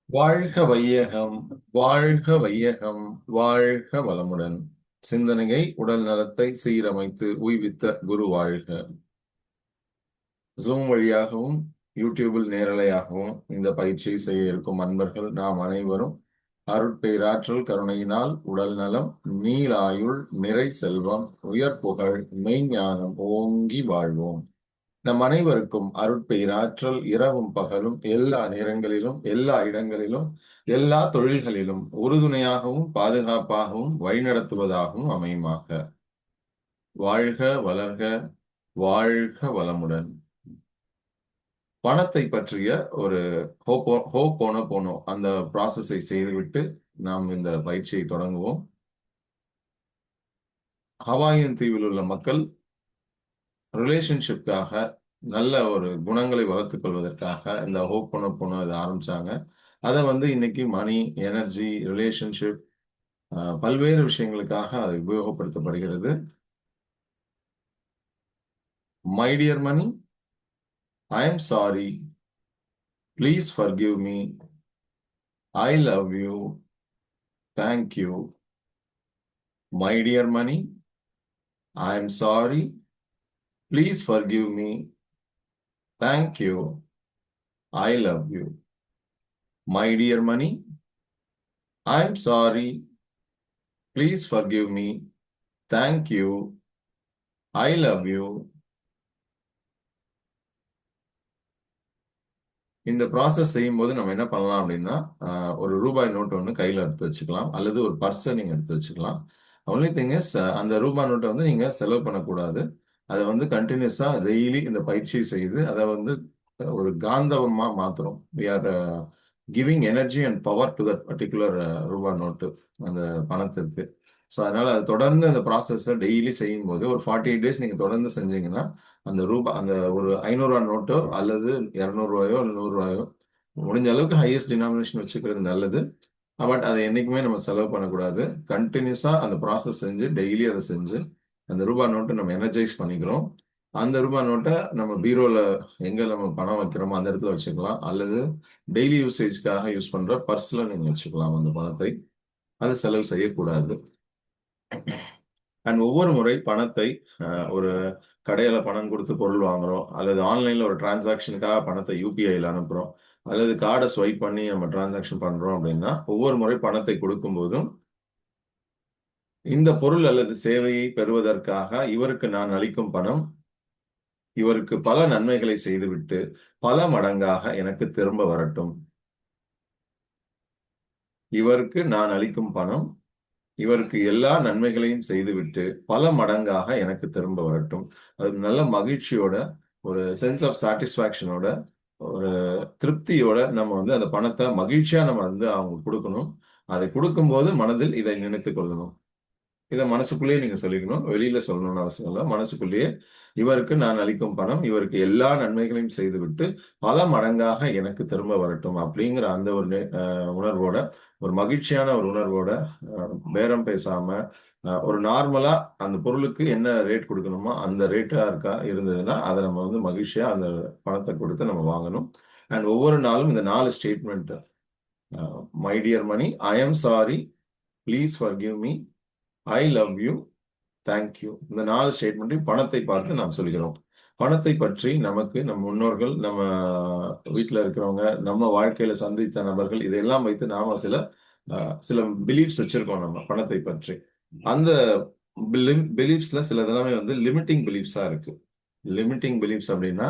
வாழ்க வையகம், வாழ்க வையகம், வாழ்க வளமுடன். சிந்தனையை, உடல் நலத்தை சீரமைத்து உய்வித்த குரு வாழ்க. ஜூம் வழியாகவும் யூடியூபில் நேரலையாகவும் இந்த பயிற்சியை செய்ய இருக்கும் அன்பர்கள் நாம் அனைவரும் அருட்பேராற்றல் கருணையினால் உடல் நலம், நீளாயுள், நிறை செல்வம், உயர் புகழ், மெய்ஞானம் ஓங்கி வாழ்வோம். நம் அனைவருக்கும் அருட்பேராற்றல் இரவும் பகலும் எல்லா நேரங்களிலும் எல்லா இடங்களிலும் எல்லா தொழில்களிலும் உறுதுணையாகவும் பாதுகாப்பாகவும் வழிநடத்துவதாகவும் அமையுமாக. வாழ்க வளர்க, வாழ்க வளமுடன். பணத்தை பற்றிய ஒரு ஹோப்போனோபோனோ அந்த ப்ராசஸை செய்துவிட்டு நாம் இந்த பயிற்சியை தொடங்குவோம். ஹவாயின் தீவில் உள்ள மக்கள் ரிலேஷன்ஷிப்காக நல்ல ஒரு குணங்களை வளர்த்துக் கொள்வதற்காக இந்த ஹோப்போனோபோனோ இதை ஆரம்பிச்சாங்க. அதை இன்னைக்கு மணி, எனர்ஜி, ரிலேஷன்ஷிப், பல்வேறு விஷயங்களுக்காக அது உபயோகப்படுத்தப்படுகிறது. My dear money, I am sorry, please forgive me, I love you, thank you. My dear money, I am sorry, please forgive me, thank you, I love you. My dear money, I am sorry, please forgive me, thank you, I love you. இந்த process செய்யும்போது நம்ம என்ன பண்ணலாம் அப்படின்னா, ஒரு ரூபாய் note ஒன்று கையில் எடுத்து வச்சுக்கலாம், அல்லது ஒரு பர்ஸை நீங்கள் எடுத்து வச்சுக்கலாம். ஒன்லி திங் இஸ், அந்த ரூபாய் நோட்டை நீங்கள் செலவு பண்ணக்கூடாது. அதை கண்டினியூஸாக டெய்லி இந்த பயிற்சி செய்து அதை ஒரு காந்தவமாக மாற்றுறோம். We are giving energy and power to that particular ரூபாய் நோட்டு, அந்த பணத்திற்கு. ஸோ அதனால் அது தொடர்ந்து அந்த ப்ராசஸை டெய்லி செய்யும்போது ஒரு 48 டேஸ் நீங்கள் தொடர்ந்து செஞ்சீங்கன்னா அந்த ஒரு 500 நோட்டோ அல்லது 200 அல்லது 100 முடிஞ்ச அளவுக்கு ஹையஸ்ட் டினாமினேஷன் வச்சுக்கிறது நல்லது. பட் அதை என்னைக்குமே நம்ம செலவு பண்ணக்கூடாது. கண்டினியூஸா அந்த ப்ராசஸ் செஞ்சு டெய்லி அதை செஞ்சு அந்த ரூபாய் நோட்டை நம்ம எனர்ஜைஸ் பண்ணிக்கிறோம். அந்த ரூபாய் நோட்டை நம்ம பீரோல எங்க நம்ம பணம் வைக்கிறோமோ அந்த இடத்துல வச்சுக்கலாம், அல்லது டெய்லி யூசேஜ்க்காக யூஸ் பண்ற பர்ஸ்ல நீங்க வச்சுக்கலாம் அந்த பணத்தை. அதை செலவு செய்யக்கூடாது. அண்ட் ஒவ்வொரு முறை பணத்தை ஒரு கடையில பணம் கொடுத்து பொருள் வாங்குறோம், அல்லது ஆன்லைன்ல ஒரு டிரான்சாக்ஷனுக்காக பணத்தை யூபிஐல அனுப்புறோம், அல்லது கார்டை ஸ்வைப் பண்ணி நம்ம டிரான்சாக்ஷன் பண்றோம் அப்படின்னா, ஒவ்வொரு முறை பணத்தை கொடுக்கும் போதும் இந்த பொருள் அல்லது சேவையை பெறுவதற்காக இவருக்கு நான் அளிக்கும் பணம் இவருக்கு பல நன்மைகளை செய்துவிட்டு பல மடங்காக எனக்கு திரும்ப வரட்டும். இவருக்கு நான் அளிக்கும் பணம் இவருக்கு எல்லா நன்மைகளையும் செய்துவிட்டு பல மடங்காக எனக்கு திரும்ப வரட்டும். அது நல்ல மகிழ்ச்சியோட, ஒரு சென்ஸ் ஆஃப் சாட்டிஸ்பாக்சனோட, ஒரு திருப்தியோட நம்ம அந்த பணத்தை மகிழ்ச்சியா நம்ம அவங்க கொடுக்கணும். அதை கொடுக்கும்போது மனதில் இதை நினைத்துக் கொள்ளணும். இதை மனசுக்குள்ளேயே நீங்க சொல்லிக்கணும். வெளியில சொல்லணும்னு அவசியம் இல்லை. மனசுக்குள்ளேயே இவருக்கு நான் அளிக்கும் பணம் இவருக்கு எல்லா நன்மைகளையும் செய்துவிட்டு பல மடங்காக எனக்கு திரும்ப வரட்டும் அப்படிங்கிற அந்த ஒரு உணர்வோட, ஒரு மகிழ்ச்சியான ஒரு உணர்வோட, பேரம் பேசாம, ஒரு நார்மலா அந்த பொருளுக்கு என்ன ரேட் கொடுக்கணுமோ அந்த ரேட்டா இருந்ததுன்னா அதை நம்ம மகிழ்ச்சியா அந்த பணத்தை கொடுத்து நம்ம வாங்கணும். அண்ட் ஒவ்வொரு நாளும் இந்த 4 statement, my dear money, I am sorry, please forgive me, I love you, thank you. இந்த 4 ஸ்டேட்மெண்ட்டையும் பணத்தை பார்த்து நாம் சொல்கிறோம். பணத்தை பற்றி நமக்கு நம் முன்னோர்கள், நம்ம வீட்டில் இருக்கிறவங்க, நம்ம வாழ்க்கையில சந்தித்த நபர்கள், இதையெல்லாம் வைத்து நாம சில பிலீஃப்ஸ் வச்சிருக்கோம் நம்ம பணத்தை பற்றி. அந்த பிலீஃப்ஸ்ல சிலதெல்லாமே லிமிட்டிங் பிலீஃப்ஸா இருக்கு. லிமிட்டிங் பிலீஃப்ஸ் அப்படின்னா,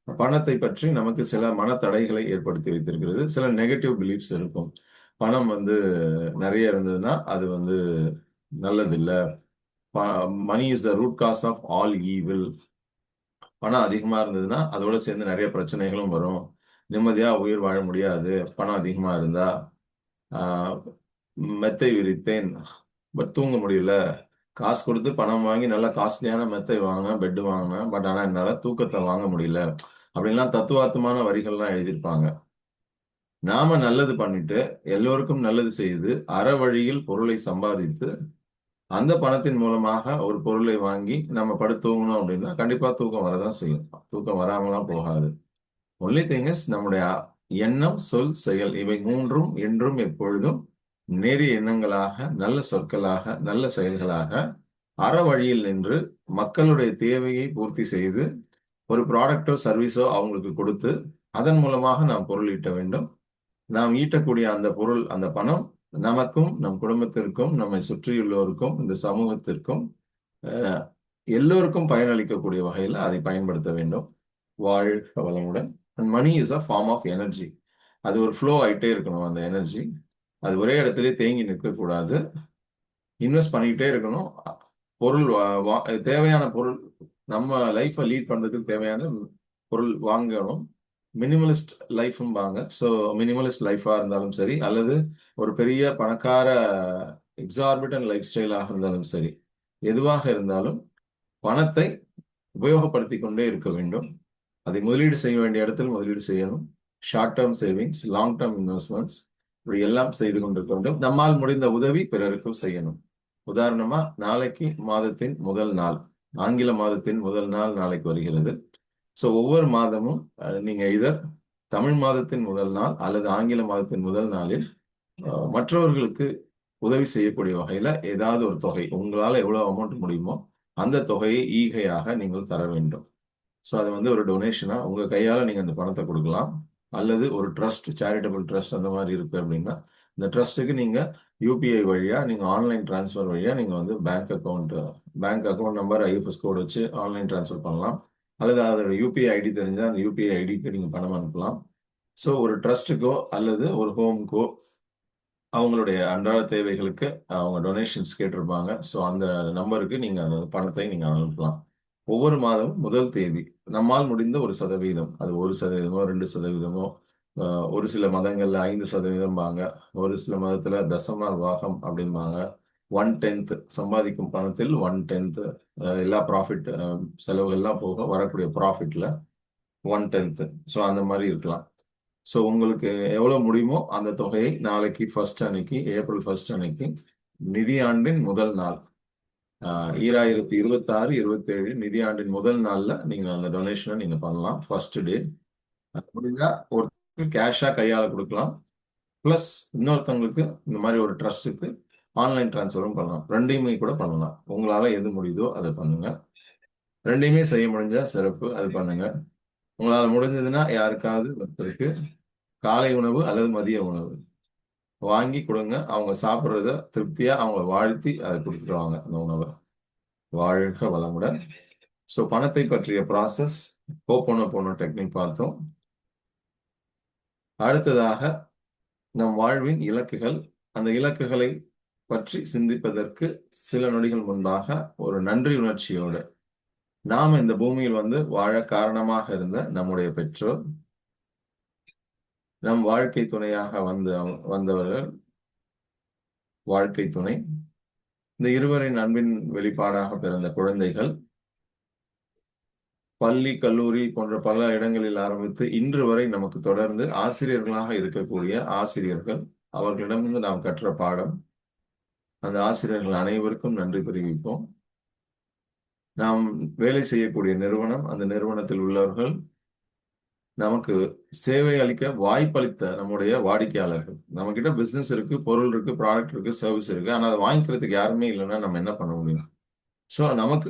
பணத்தை பற்றி நமக்கு சில மனத்தடைகளை ஏற்படுத்தி வைத்திருக்கிறது. சில நெகட்டிவ் பிலீஃப்ஸ் இருக்கும். பணம் நிறைய இருந்ததுன்னா அது நல்லதில்ல. Money is the root cause of all evil. பணம் அதிகமா இருந்ததுன்னா அதோட சேர்ந்து நிறைய பிரச்சனைகளும் வரும். நிம்மதியா உயிர் வாழ முடியாது பணம் அதிகமா இருந்தா. மெத்தை விரித்தேன் பட் தூங்க முடியல. காசு கொடுத்து பணம் வாங்கி நல்ல காஸ்ட்லியான மெத்தை வாங்கினேன், பெட் வாங்கினேன், பட் ஆனா என்னால தூக்கத்தை வாங்க முடியல அப்படின்லாம் தத்துவார்த்தமான வரிகள்லாம் எழுதியிருப்பாங்க. நாம நல்லது பண்ணிட்டு எல்லோருக்கும் நல்லது செய்து அற வழியில் பொருளை சம்பாதித்து அந்த பணத்தின் மூலமாக ஒரு பொருளை வாங்கி நம்ம படுத்து தூங்கணும் அப்படின்னா கண்டிப்பா தூக்கம் வரதான் செய்யும். தூக்கம் வராமலாம் போகாது. ஒன்லி திங் இஸ் நம்முடைய எண்ணம், சொல், செயல் இவை மூன்றும் என்றும் எப்பொழுதும் நேரிய எண்ணங்களாக, நல்ல சொற்களாக, நல்ல செயல்களாக அற வழியில் நின்று மக்களுடைய தேவையை பூர்த்தி செய்து ஒரு ப்ராடக்டோ சர்வீஸோ அவங்களுக்கு கொடுத்து அதன் மூலமாக நாம் பொருள் ஈட்ட வேண்டும். நாம் ஈட்டக்கூடிய அந்த பொருள், அந்த பணம் நமக்கும், நம் குடும்பத்திற்கும், நம்மை சுற்றியுள்ளோருக்கும், இந்த சமூகத்திற்கும் அஹ், எல்லோருக்கும் பயனளிக்கக்கூடிய வகையில் அதை பயன்படுத்த வேண்டும். வாழ்க வளமுடன். And money is a form of energy. அது ஒரு ஃப்ளோ ஆயிட்டே இருக்கணும். அந்த எனர்ஜி அது ஒரே இடத்துல தேங்கி நிற்கக்கூடாது. இன்வெஸ்ட் பண்ணிக்கிட்டே இருக்கணும். பொருள் தேவையான பொருள், நம்ம லைஃப்பை லீட் பண்றதுக்கு தேவையான பொருள் வாங்கணும். மினிமலிஸ்ட் லைஃப்ம் வாங்க. ஸோ மினிமலிஸ்ட் லைஃபா இருந்தாலும் சரி, அல்லது ஒரு பெரிய பணக்கார எக்ஸார்பிட்டன் லைஃப் ஸ்டைலாக இருந்தாலும் சரி, எதுவாக இருந்தாலும் பணத்தை உபயோகப்படுத்திக் கொண்டே இருக்க வேண்டும். அதை முதலீடு செய்ய வேண்டிய இடத்தில் முதலீடு செய்யணும். Short term savings, long term investments, இப்படி எல்லாம் செய்து கொண்டிருக்க வேண்டும். நம்மால் முடிந்த உதவி பிறருக்கும் செய்யணும். உதாரணமா, நாளைக்கு மாதத்தின் முதல் நாள், ஆங்கில மாதத்தின் முதல் நாள் நாளைக்கு வருகிறது. ஸோ ஒவ்வொரு மாதமும் நீங்க இதர் தமிழ் மாதத்தின் முதல் நாள் அல்லது ஆங்கில மாதத்தின் முதல் நாளில் மற்றவர்களுக்கு உதவி செய்யக்கூடிய வகையில ஏதாவது ஒரு தொகை, உங்களால எவ்வளவு அமௌண்ட் முடியுமோ அந்த தொகையை ஈகையாக நீங்கள் தர வேண்டும். ஸோ அது வந்து ஒரு டொனேஷனா உங்க கையால நீங்க அந்த பணத்தை கொடுக்கலாம். அல்லது ஒரு ட்ரஸ்ட், சேரிட்டபிள் ட்ரஸ்ட் அந்த மாதிரி இருக்கு அப்படின்னா இந்த ட்ரஸ்ட்டுக்கு நீங்க யூபிஐ வழியா, நீங்க ஆன்லைன் டிரான்ஸ்ஃபர் வழியா நீங்க வந்து bank account number, IFS code வச்சு ஆன்லைன் டிரான்ஸ்ஃபர் பண்ணலாம். அல்லது அதோட யூபிஐ ஐடி தெரிஞ்சால் அந்த யூபிஐ ஐடிக்கு நீங்க பணம் அனுப்பலாம். ஸோ ஒரு ட்ரஸ்ட்டுக்கோ அல்லது ஒரு ஹோமுக்கோ அவங்களுடைய அன்றாட தேவைகளுக்கு அவங்க டொனேஷன்ஸ் கேட்டிருப்பாங்க. ஸோ அந்த நம்பருக்கு நீங்க அந்த பணத்தை நீங்க அனுப்பலாம். ஒவ்வொரு மாதமும் முதல் தேதி நம்மால் முடிந்த ஒரு சதவீதம், அது 1%, 2%, ஒரு சில மதங்கள்ல 5% ஒரு சில மதத்துல தசம பாகம் அப்படிம்பாங்க. 1/10 சம்பாதிக்கும் பணத்தில் 1/10 எல்லா ப்ராஃபிட், செலவுகள்லாம் போக வரக்கூடிய ப்ராஃபிட்ல 1/10. ஸோ அந்த மாதிரி இருக்கலாம். ஸோ உங்களுக்கு எவ்வளவு முடியுமோ அந்த தொகையை நாளைக்கு ஃபர்ஸ்ட் அன்னைக்கு, ஏப்ரல் 1 அன்னைக்கு, நிதியாண்டின் முதல் நாள், 2026, 27 நிதியாண்டின் முதல் நாள்ல நீங்க அந்த டொனேஷனை நீங்க பண்ணலாம். ஃபர்ஸ்ட் டே முடிஞ்சா ஒரு கேஷா கையால கொடுக்கலாம். பிளஸ் இன்னொருத்தவங்களுக்கு இந்த மாதிரி ஒரு ட்ரஸ்ட்டுக்கு ஆன்லைன் டிரான்ஸ்ஃபரும் பண்ணலாம். ரெண்டையுமே கூட பண்ணலாம். உங்களால எது முடியுதோ அதை பண்ணுங்க. ரெண்டையுமே செய்ய முடிஞ்சா சிறப்பு, அது பண்ணுங்க. உங்களால் முடிஞ்சதுன்னா யாருக்காவது ஒருத்தருக்கு காலை உணவு அல்லது மதிய உணவு வாங்கி கொடுங்க. அவங்க சாப்பிட்றத திருப்தியா அவங்க வாழ்த்தி அதை கொடுத்துருவாங்க அந்த உணவை. வாழ்க வளமுடன். ஸோ பணத்தை பற்றிய ப்ராசஸ், ஹோபோனோபோனோ டெக்னிக் பார்த்தோம். அடுத்ததாக நம் வாழ்வின் இலக்குகள். அந்த இலக்குகளை பற்றி சிந்திப்பதற்கு சில நொடிகள் முன்பாக ஒரு நன்றி உணர்ச்சியோடு, நாம் இந்த பூமியில் வந்து வாழ காரணமாக இருந்த நம்முடைய பெற்றோர், நம் வாழ்க்கை துணையாக வந்தவர்கள், வாழ்க்கை துணை, இந்த இருவரின் அன்பின் வெளிப்பாடாக பிறந்த குழந்தைகள், பள்ளி, கல்லூரி போன்ற பல இடங்களில் ஆரம்பித்து இன்று வரை நமக்கு தொடர்ந்து ஆசிரியர்களாக இருக்கக்கூடிய ஆசிரியர்கள், அவர்களிடமிருந்து நாம் கற்ற பாடம், அந்த ஆசிரியர்கள் அனைவருக்கும் நன்றி தெரிவிப்போம். நாம் வேலை செய்யக்கூடிய நிறுவனம், அந்த நிறுவனத்தில் உள்ளவர்கள், நமக்கு சேவை அளிக்க வாய்ப்பளித்த நம்முடைய வாடிக்கையாளர்கள். நம்ம கிட்ட பிசினஸ் இருக்கு, பொருள் இருக்கு, ப்ராடக்ட் இருக்கு, சர்வீஸ் இருக்கு. ஆனா அதை வாங்கிக்கிறதுக்கு யாருமே இல்லைன்னா நம்ம என்ன பண்ண முடியும்? ஸோ நமக்கு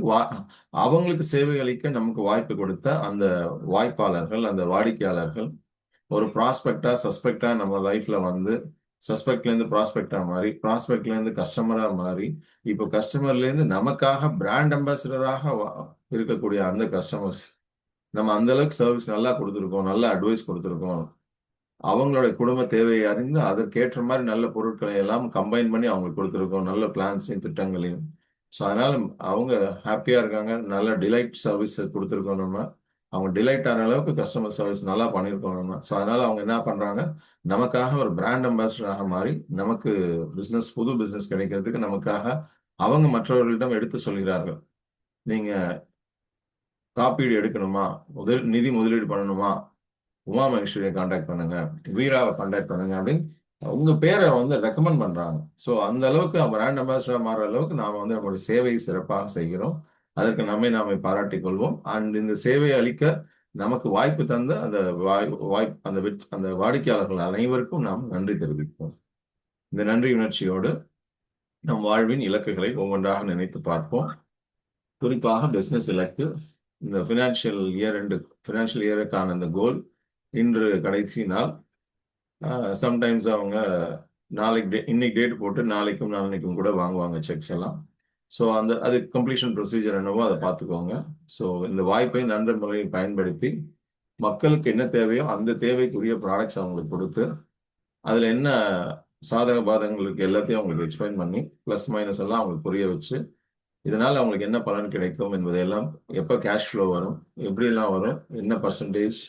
அவங்களுக்கு சேவை அளிக்க நமக்கு வாய்ப்பு கொடுத்த அந்த வாய்ப்பாளர்கள், அந்த வாடிக்கையாளர்கள், ஒரு ப்ராஸ்பெக்டா சஸ்பெக்டா நம்ம லைஃப்ல வந்து சஸ்பெக்ட்ல இருந்து ப்ராஸ்பெக்டா மாறி, ப்ராஸ்பெக்ட்ல இருந்து கஸ்டமரா மாறி, இப்போ கஸ்டமர்ல இருந்து நமக்காக பிராண்ட் அம்பாசிடராக இருக்கக்கூடிய அந்த கஸ்டமர்ஸ், நம்ம அந்த அளவுக்கு சர்வீஸ் நல்லா கொடுத்துருக்கோம், நல்ல அட்வைஸ் கொடுத்துருக்கோம். அவங்களுடைய குடும்ப தேவையை அறிந்து அதற்கேற்ற மாதிரி நல்ல பொருட்களை எல்லாம் கம்பைன் பண்ணி அவங்களுக்கு கொடுத்துருக்கோம், நல்ல பிளான்ஸையும் திட்டங்களையும். ஸோ அதனால அவங்க ஹாப்பியா இருக்காங்க. நல்ல டிலைட் சர்வீஸ் கொடுத்துருக்கோம் நம்ம. அவங்க டிலைட் ஆகிற அளவுக்கு கஸ்டமர் சர்வீஸ் நல்லா பண்ணியிருக்கோம் நம்ம. ஸோ அதனால அவங்க என்ன பண்றாங்க, நமக்காக ஒரு பிராண்ட் அம்பாசிடராக மாறி நமக்கு பிசினஸ், புது பிசினஸ் கிடைக்கிறதுக்கு நமக்காக அவங்க மற்றவர்களிடம் எடுத்து சொல்கிறார்கள். நீங்க காப்பீடு எடுக்கணுமா, நிதி முதலீடு பண்ணணுமா, உமா மகேஸ்வரியை கான்டாக்ட் பண்ணுங்க, வீராவை கான்டாக்ட் பண்ணுங்க அப்படின்னு உங்க பேரை வந்து ரெக்கமெண்ட் பண்றாங்க. ஸோ அந்த அளவுக்கு பிராண்ட் அம்பாசிடர் மாறுற அளவுக்கு நாம வந்து நம்மளுடைய சேவையை சிறப்பாக செய்கிறோம். அதற்கு நாமே பாராட்டிக் கொள்வோம். அண்ட் இந்த சேவையை அளிக்க நமக்கு வாய்ப்பு தந்த அந்த அந்த வாடிக்கையாளர்கள் அனைவருக்கும் நாம் நன்றி தெரிவிப்போம். இந்த நன்றி உணர்ச்சியோடு நம் வாழ்வின் இலக்குகளை ஒவ்வொன்றாக நினைத்து பார்ப்போம். குறிப்பாக பிசினஸ் இலக்கு, இந்த ஃபினான்ஷியல் இயருக்கான இந்த கோல் இன்று கடைசி நாள். சம்டைம்ஸ் அவங்க இன்னைக்கு டேட் போட்டு நாளைக்கும் நாளைக்கும் கூட வாங்குவாங்க செக்ஸ் எல்லாம். ஸோ அது கம்ப்ளீஷன் ப்ரொசீஜர் என்னவோ அதை பார்த்துக்கோங்க. ஸோ இந்த வாய்ப்பை நன்ற முறையில் பயன்படுத்தி மக்களுக்கு என்ன தேவையோ அந்த தேவைக்குரிய ப்ராடக்ட்ஸ் அவங்களுக்கு கொடுத்து அதில் என்ன சாதக பாதகங்களுக்கு எல்லாத்தையும் அவங்களுக்கு எக்ஸ்பிளைன் பண்ணி ப்ளஸ் மைனஸ் எல்லாம் அவங்களுக்கு புரிய வச்சு இதனால் அவங்களுக்கு என்ன பலன் கிடைக்கும் என்பதையெல்லாம், எப்போ கேஷ் ஃப்ளோ வரும், எப்படிலாம் வரும், என்ன பர்சன்டேஜ்,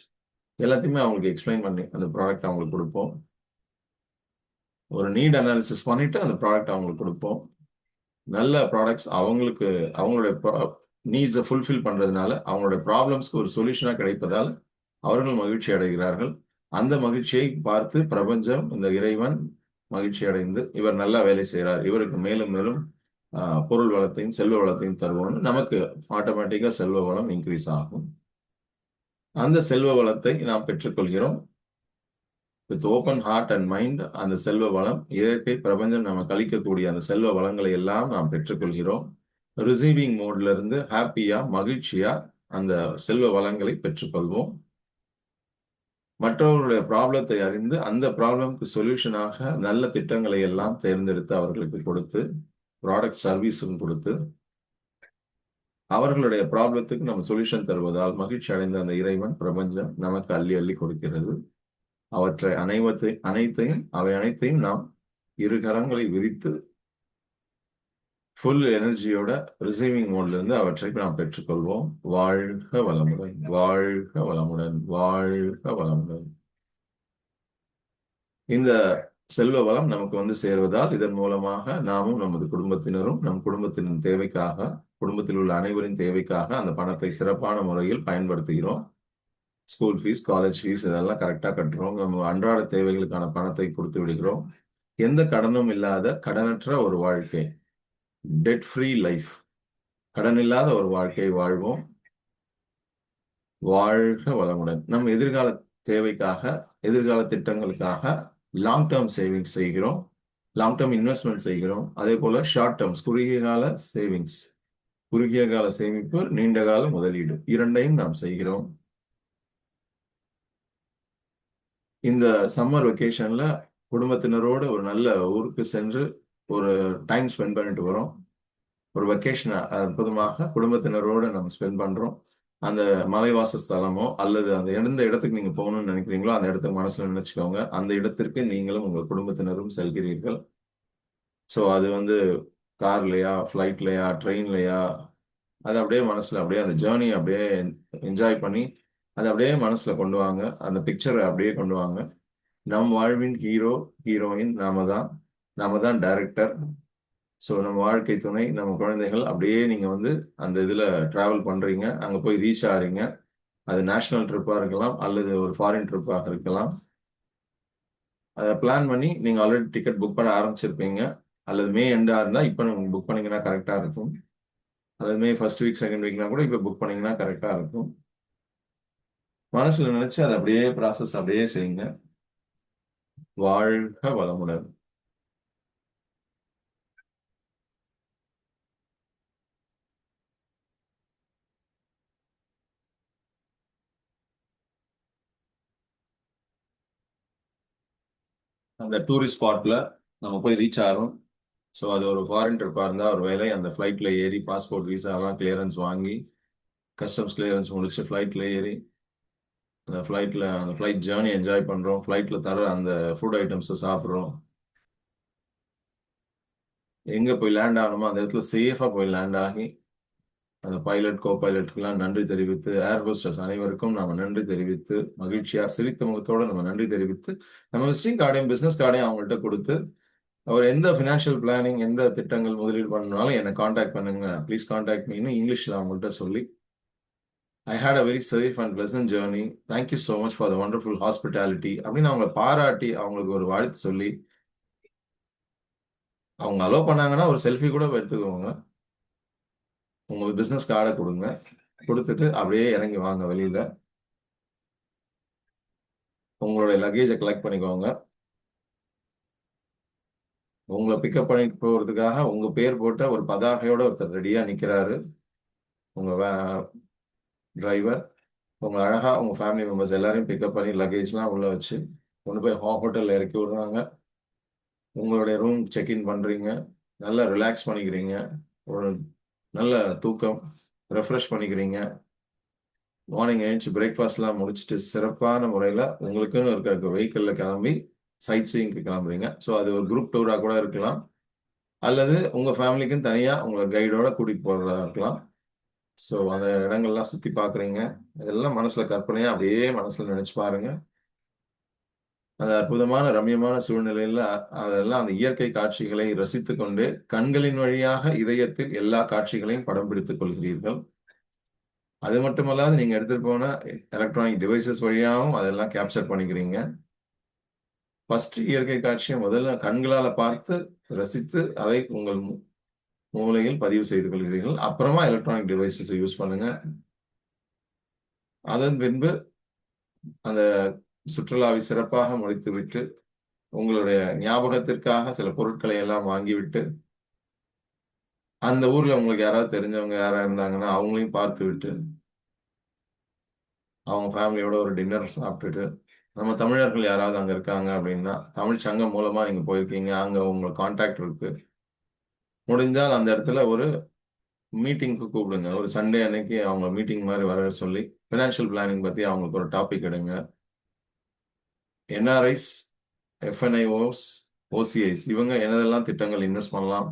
எல்லாத்தையுமே அவங்களுக்கு எக்ஸ்பிளைன் பண்ணி அந்த ப்ராடக்ட் அவங்களுக்கு கொடுப்போம். ஒரு நீட் அனாலிசிஸ் பண்ணிட்டு அந்த ப்ராடக்ட் அவங்களுக்கு கொடுப்போம். நல்ல ப்ராடக்ட்ஸ் அவங்களுடைய நீட்ஸை ஃபுல்ஃபில் பண்ணுறதுனால அவங்களுடைய ப்ராப்ளம்ஸ்க்கு ஒரு சொல்யூஷனாக கிடைப்பதால் அவர்கள் மகிழ்ச்சி அடைகிறார்கள். அந்த மகிழ்ச்சியை பார்த்து பிரபஞ்சம், இந்த இறைவன் மகிழ்ச்சி அடைந்து இவர் நல்லா வேலை செய்கிறார், இவருக்கு மேலும் மேலும் பொருள் வளத்தையும் செல்வ வளத்தையும் தருவோம்னு நமக்கு ஆட்டோமேட்டிக்காக செல்வ வளம் இன்க்ரீஸ் ஆகும். அந்த செல்வ வளத்தை நாம் பெற்றுக்கொள்கிறோம். With open heart and mind அந்த செல்வ வளம், இயற்கை பிரபஞ்சம் நமக்கு அளிக்கக்கூடிய அந்த செல்வ வளங்களை எல்லாம் நாம் பெற்றுக்கொள்கிறோம். ரிசீவிங் மோட்ல இருந்து ஹாப்பியா மகிழ்ச்சியா அந்த செல்வ வளங்களை பெற்றுக்கொள்வோம். மற்றவர்களுடைய ப்ராப்ளத்தை அறிந்து அந்த ப்ராப்ளம்க்கு சொல்யூஷனாக நல்ல திட்டங்களை எல்லாம் தேர்ந்தெடுத்து அவர்களுக்கு கொடுத்து, ப்ராடக்ட் சர்வீஸும் கொடுத்து, அவர்களுடைய ப்ராப்ளத்துக்கு நம்ம சொல்யூஷன் தருவதால் மகிழ்ச்சி அடைந்த அந்த இறைவன் பிரபஞ்சம் நமக்கு அள்ளி அள்ளி கொடுக்கிறது. அவற்றை அனைத்தையும் நாம் இரு கரங்களை விரித்து ஃபுல் எனர்ஜியோட ரிசீவிங் மோட்ல இருந்து அவற்றை நாம் பெற்றுக்கொள்வோம். வாழ்க வளமுடன், வாழ்க வளமுடன், வாழ்க வளமுடன். இந்த செல்வ வளம் நமக்கு வந்து சேர்வதால் இதன் மூலமாக நாமும் நமது குடும்பத்தினரும் நம் குடும்பத்தின் தேவைக்காக, குடும்பத்தில் உள்ள அனைவரின் தேவைக்காக அந்த பணத்தை சிறப்பான முறையில் பயன்படுத்துகிறோம். ஸ்கூல் ஃபீஸ், காலேஜ் ஃபீஸ் இதெல்லாம் கரெக்டாக கட்டுறோம். நம்ம அன்றாட தேவைகளுக்கான பணத்தை கொடுத்து விடுகிறோம். எந்த கடனும் இல்லாத கடனற்ற ஒரு வாழ்க்கை, டெட் ஃப்ரீ லைஃப், கடன் இல்லாத ஒரு வாழ்க்கை வாழ்வோம். வாழ்க வளமுடன். நம் எதிர்கால தேவைக்காக, எதிர்கால திட்டங்களுக்காக லாங் டேர்ம் சேவிங்ஸ் செய்கிறோம், லாங் டேர்ம் இன்வெஸ்ட்மெண்ட் செய்கிறோம். அதே போல ஷார்ட் டேர்ம்ஸ், குறுகிய கால சேவிங்ஸ், குறுகிய கால சேமிப்பு, நீண்ட கால முதலீடு, இரண்டையும் நாம் செய்கிறோம். இந்த சம்மர் வெக்கேஷன்ல குடும்பத்தினரோடு ஒரு நல்ல ஊருக்கு சென்று ஒரு டைம் ஸ்பெண்ட் பண்ணிட்டு வரோம். ஒரு வெக்கேஷன் அற்புதமாக குடும்பத்தினரோடு நம்ம ஸ்பெண்ட் பண்றோம். அந்த மலைவாச ஸ்தலமோ அல்லது அந்த எந்த இடத்துக்கு நீங்க போகணும்னு நினைக்கிறீங்களோ அந்த இடத்துக்கு மனசுல நினைச்சுக்கோங்க. அந்த இடத்திற்கு நீங்களும் உங்கள் குடும்பத்தினரும் செல்கிறீர்கள். ஸோ அது வந்து கார்லையா, ஃப்ளைட்லையா, ட்ரெயின்லையா, அது அப்படியே மனசுல அப்படியே அந்த ஜேர்னி அப்படியே என்ஜாய் பண்ணி அதை அப்படியே மனசுல கொண்டு வாங்க. அந்த பிக்சரை அப்படியே கொண்டு வாங்க. நம் வாழ்வின் ஹீரோயின் நாம தான் டைரக்டர். ஸோ நம்ம வாழ்க்கை துணை, நம்ம குழந்தைகள், அப்படியே நீங்கள் வந்து அந்த இதில் ட்ராவல் பண்ணுறீங்க, அங்கே போய் ரீச் ஆகிறீங்க. அது நேஷ்னல் ட்ரிப்பாக இருக்கலாம் அல்லது ஒரு ஃபாரின் ட்ரிப்பாக இருக்கலாம். அதை பிளான் பண்ணி நீங்கள் ஆல்ரெடி டிக்கெட் புக் பண்ண ஆரம்பிச்சிருப்பீங்க. அல்லது மே எண்டாக இருந்தால் இப்போ நீங்கள் புக் பண்ணிங்கன்னா கரெக்டாக இருக்கும். அல்லது மே ஃபர்ஸ்ட் வீக், செகண்ட் வீக்னா கூட இப்போ புக் பண்ணிங்கன்னா கரெக்டாக இருக்கும். மனசில் நினச்சி அதை அப்படியே ப்ராசஸ் அப்படியே செய்யுங்க. வாழ்க வளமுடன். அந்த டூரிஸ்ட் ஸ்பாட்ல நம்ம போய் ரீச் ஆகிறோம். ஸோ அது ஒரு ஃபாரின் ட்ரிப்பாக இருந்தால் ஒரு வேலை அந்த ஃப்ளைட்டில் ஏறி பாஸ்போர்ட் விசாலாம் கிளியரன்ஸ் வாங்கி கஸ்டம்ஸ் கிளியரன்ஸ் முடிச்சு ஃப்ளைட்டில் ஏறி அந்த ஃப்ளைட் ஜேர்னி என்ஜாய் பண்ணுறோம். ஃப்ளைட்டில் தர அந்த ஃபுட் ஐட்டம்ஸை சாப்பிட்றோம். எங்கே போய் லேண்ட் ஆகணுமோ அந்த இடத்துல சேஃபாக போய் லேண்ட் ஆகி அந்த பைலட், கோ பைலட்டுக்கெல்லாம் நன்றி தெரிவித்து, ஏர் ஹோஸ்டர்ஸ் அனைவருக்கும் நாம் நன்றி தெரிவித்து, மகிழ்ச்சியாக சிரித்த முகத்தோடு நம்ம நன்றி தெரிவித்து, நம்ம விசிட்டிங் கார்டையும் பிஸ்னஸ் கார்டையும் அவங்கள்ட்ட கொடுத்து, அவர் எந்த ஃபினான்ஷியல் பிளானிங், எந்த திட்டங்கள் முதலீடு பண்ணாலும் என்னை காண்டாக்ட் பண்ணுங்க, ப்ளீஸ் காண்டாக்ட் மீன்னு இங்கிலீஷில் அவங்கள்ட்ட சொல்லி, I had a very safe and pleasant journey, thank you so much for the wonderful hospitality அப்படின்னு அவங்களை பாராட்டி அவங்களுக்கு ஒரு வாழ்த்து சொல்லி, அவங்க அலோவ் பண்ணாங்கன்னா ஒரு செல்ஃபி கூட எடுத்துக்கோங்க. உங்க பிஸ்னஸ் கார்டை கொடுங்க, கொடுத்துட்டு அப்படியே இறங்கி வாங்க வெளியில. உங்களுடைய லக்கேஜை கலெக்ட் பண்ணிக்கோங்க. உங்களை பிக்கப் பண்ணி போகிறதுக்காக உங்க பேர் போட்ட ஒரு பதாகையோட ஒருத்தர் ரெடியா நிக்கிறாரு. உங்க டிரைவர் உங்க அழகா உங்க ஃபேமிலி மெம்பர்ஸ் எல்லாரையும் பிக்கப் பண்ணி லக்கேஜ்லாம் உள்ள வச்சு கொண்டு போய் ஹோட்டல்ல இறக்கி விடுறாங்க. உங்களுடைய ரூம் செக்இன் பண்றீங்க. நல்லா ரிலாக்ஸ் பண்ணிக்கிறீங்க. ஒரு நல்ல தூக்கம், ரெஃப்ரெஷ் பண்ணிக்கிறீங்க. மார்னிங் எழுந்துச்சு பிரேக்ஃபாஸ்ட்லாம் முடிச்சுட்டு சிறப்பான முறையில் உங்களுக்குன்னு இருக்க வெஹிக்கிளில் கிளம்பி சைட் சீயிங்க்கு கிளம்புறீங்க. ஸோ அது ஒரு குரூப் டூராக கூட இருக்கலாம், அல்லது உங்கள் ஃபேமிலிக்குன்னு தனியாக உங்களை கைடோட கூட்டிகிட்டு போகிறதா இருக்கலாம். ஸோ அந்த இடங்கள்லாம் சுற்றி பார்க்குறீங்க. இதெல்லாம் மனசில் கற்பனையாக அப்படியே மனசில் நினச்சி பாருங்க. அந்த அற்புதமான ரம்யமான சூழ்நிலையில் அதெல்லாம் அந்த இயற்கை காட்சிகளை ரசித்து கொண்டு கண்களின் வழியாக இதயத்தில் எல்லா காட்சிகளையும் படம் பிடித்துக் கொள்கிறீர்கள். அது மட்டுமல்லாது நீங்க எடுத்துட்டு போன எலக்ட்ரானிக் டிவைசஸ் வழியாகவும் அதெல்லாம் கேப்சர் பண்ணிக்கிறீங்க. ஃபர்ஸ்ட் இயற்கை காட்சியை முதல்ல கண்களால பார்த்து ரசித்து அதை உங்கள் மூளையில் பதிவு செய்து கொள்கிறீர்கள். அப்புறமா எலக்ட்ரானிக் டிவைசஸ் யூஸ் பண்ணுங்க. அதன் பின்பு அந்த சுற்றுலாவை சிறப்பாக முடித்துவிட்டு உங்களுடைய ஞாபகத்திற்காக சில பொருட்களை எல்லாம் வாங்கிவிட்டு அந்த ஊர்ல உங்களுக்கு யாராவது தெரிஞ்சவங்க யாரா இருந்தாங்கன்னா அவங்களையும் பார்த்து விட்டு அவங்க ஃபேமிலியோட ஒரு டின்னர் சாப்பிட்டுட்டு நம்ம தமிழர்கள் யாராவது அங்க இருக்காங்க அப்படின்னா தமிழ் சங்கம் மூலமா நீங்க போயிருக்கீங்க, அங்க உங்களுக்கு கான்டாக்ட் இருக்கு, முடிஞ்சால் அந்த இடத்துல ஒரு மீட்டிங்க்கு கூப்பிடுங்க. ஒரு சண்டே அன்னைக்கு அவங்க மீட்டிங் மாதிரி வர சொல்லி ஃபினான்ஷியல் பிளானிங் பத்தி அவங்களுக்கு ஒரு டாபிக் எடுங்க. என்ஆர்ஐஸ், எஃப்என்ஐஓஸ், ஓசிஐஸ் இவங்க என்னதெல்லாம் திட்டங்கள் இன்வெஸ்ட் பண்ணலாம்,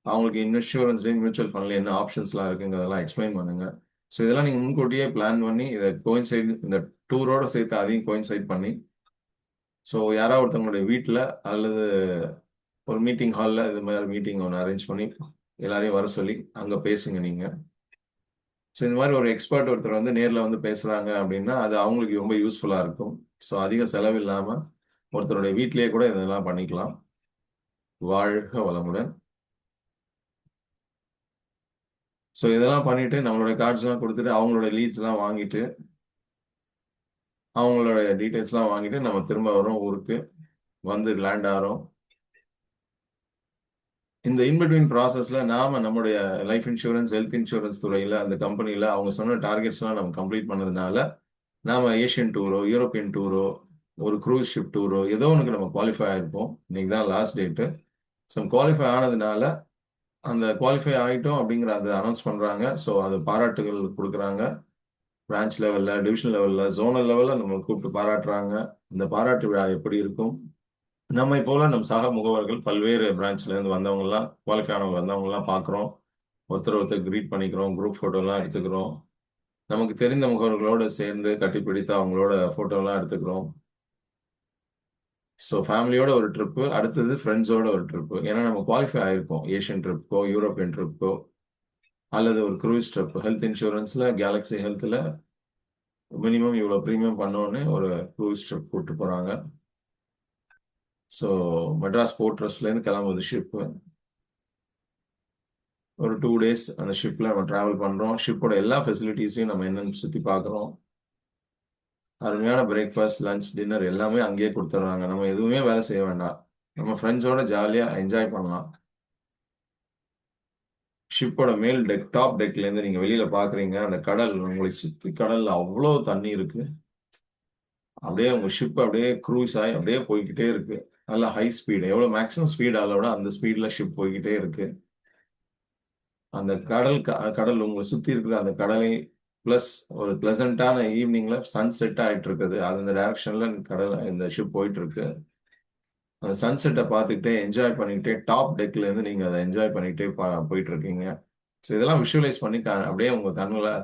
அவங்களுக்கு இன்சூரன்ஸ்லேயும் மியூச்சுவல் ஃபண்ட்ல என்ன ஆப்ஷன்ஸ்லாம் இருக்குங்கிறதெல்லாம் எக்ஸ்பிளைன் பண்ணுங்க. ஸோ இதெல்லாம் நீங்கள் முன்கூட்டியே பிளான் பண்ணி இதை கோயின்சைட் இந்த டூரோட சேர்த்து அதையும் கோயின்சைட் பண்ணி ஸோ யாராவது ஒருத்தவங்களுடைய வீட்டில் அல்லது ஒரு மீட்டிங் ஹாலில் இது மாதிரி மீட்டிங் ஒன்று அரேஞ்ச் பண்ணி எல்லாரையும் வர சொல்லி அங்கே பேசுங்க நீங்கள். ஸோ இந்த மாதிரி ஒரு எக்ஸ்பர்ட் ஒருத்தர் வந்து நேரில் வந்து பேசுகிறாங்க அப்படின்னா அது அவங்களுக்கு ரொம்ப யூஸ்ஃபுல்லாக இருக்கும். ஸோ அதிக செலவு இல்லாமல் ஒருத்தருடைய வீட்டிலேயே கூட இதெல்லாம் பண்ணிக்கலாம். வாழ்க வளமுடன். ஸோ இதெல்லாம் பண்ணிட்டு நம்மளுடைய கார்ட்ஸ்லாம் கொடுத்துட்டு அவங்களோட லீட்ஸ்லாம் வாங்கிட்டு அவங்களோட டீட்டெயில்ஸ்லாம் வாங்கிட்டு நம்ம திரும்ப வரோம் ஊருக்கு, வந்து லேண்ட் ஆகிறோம். இந்த இன்பிட்வீன் ப்ராசஸ்ல நாம நம்முடைய லைஃப் இன்சூரன்ஸ், ஹெல்த் இன்சூரன்ஸ் துறையில அந்த கம்பெனியில் அவங்க சொன்ன டார்கெட்ஸ்லாம் நம்ம கம்ப்ளீட் பண்ணதுனால நாம ஏஷியன் டூரோ, யூரோப்பியன் டூரோ, ஒரு க்ரூஸ் ஷிப் டூரோ ஏதோ ஒன்றுக்கு நம்ம குவாலிஃபை ஆயிருப்போம். இன்னைக்கு தான் லாஸ்ட் டேட்டு. ஸோ குவாலிஃபை ஆனதுனால அந்த குவாலிஃபை ஆகிட்டோம் அப்படிங்கிற அதை அனௌன்ஸ் பண்ணுறாங்க. ஸோ அது பாராட்டுகள் கொடுக்குறாங்க. பிரான்ச் லெவலில், டிவிஷன் லெவலில், ஜோனல் லெவலில் நம்ம கூப்பிட்டு பாராட்டுறாங்க. இந்த பாராட்டு விழா எப்படி இருக்கும்? நம்மை போல நம் சக முகவர்கள் பல்வேறு பிரான்ச்லேருந்து வந்தவங்கலாம், குவாலிஃபை ஆனவங்க வந்தவங்கலாம் பார்க்குறோம். ஒருத்தர் ஒருத்தர் கிரீட் பண்ணிக்கிறோம், குரூப் ஃபோட்டோலாம் எடுத்துக்கிறோம். நமக்கு தெரிந்த முகவர்களோடு சேர்ந்து கட்டிப்பிடித்து அவங்களோட ஃபோட்டோலாம் எடுத்துக்கிறோம். ஸோ ஃபேமிலியோட ஒரு ட்ரிப்பு, அடுத்தது ஃப்ரெண்ட்ஸோட ஒரு ட்ரிப்பு. ஏன்னா நம்ம குவாலிஃபை ஆயிருக்கோம் ஏஷியன் ட்ரிப்க்கோ, யூரோப்பியன் ட்ரிப்க்கோ, அல்லது ஒரு க்ரூஸ் ட்ரிப். ஹெல்த் இன்சூரன்ஸில் கேலக்ஸி ஹெல்த்தில் மினிமம் இவ்வளோ ப்ரீமியம் பண்ணோன்னு ஒரு க்ரூஸ் ட்ரிப் கூப்பிட்டு போகிறாங்க. ஸோ மெட்ராஸ் போர்ட் ட்ரஸ்ட்லேருந்து கிளம்புது ஷிப்பு. ஒரு 2 days அந்த ஷிப்பில் நம்ம ட்ராவல் பண்ணுறோம். ஷிப்போட எல்லா ஃபெசிலிட்டிஸையும் நம்ம என்னென்னு சுற்றி பார்க்குறோம். அருமையான பிரேக்ஃபாஸ்ட், லஞ்ச், டின்னர் எல்லாமே அங்கேயே கொடுத்துட்றாங்க. நம்ம எதுவுமே வேலை செய்ய வேண்டாம். நம்ம ஃப்ரெண்ட்ஸோட ஜாலியாக என்ஜாய் பண்ணலாம். ஷிப்போட மேல் டெக், டாப் டெக்லேருந்து நீங்கள் வெளியில் பார்க்குறீங்க அந்த கடல், உங்களை சுற்றி கடலில் அவ்வளோ தண்ணி இருக்கு. அப்படியே உங்கள் ஷிப் அப்படியே க்ரூஸ் ஆகி அப்படியே போய்கிட்டே இருக்கு. நல்ல ஹை ஸ்பீடு, எவ்வளோ மேக்ஸிமம் ஸ்பீட் அளவோட அந்த ஸ்பீடில் ஷிப் போய்கிட்டே இருக்கு. அந்த கடல் உங்களை சுற்றி இருக்கிற அந்த கடலை ப்ளஸ் ஒரு பிளசண்டான ஈவினிங்ல சன் செட் ஆகிட்டு இருக்குது. அது இந்த டைரக்ஷன்ல கடல் இந்த ஷிப் போயிட்டு இருக்கு. அந்த சன் செட்டை பார்த்துக்கிட்டே என்ஜாய் பண்ணிக்கிட்டே டாப் டெக்ல இருந்து நீங்க அதை என்ஜாய் பண்ணிக்கிட்டே போயிட்டு இருக்கீங்க. ஸோ இதெல்லாம் விஷுவலைஸ் பண்ணி அப்படியே உங்க கண்களை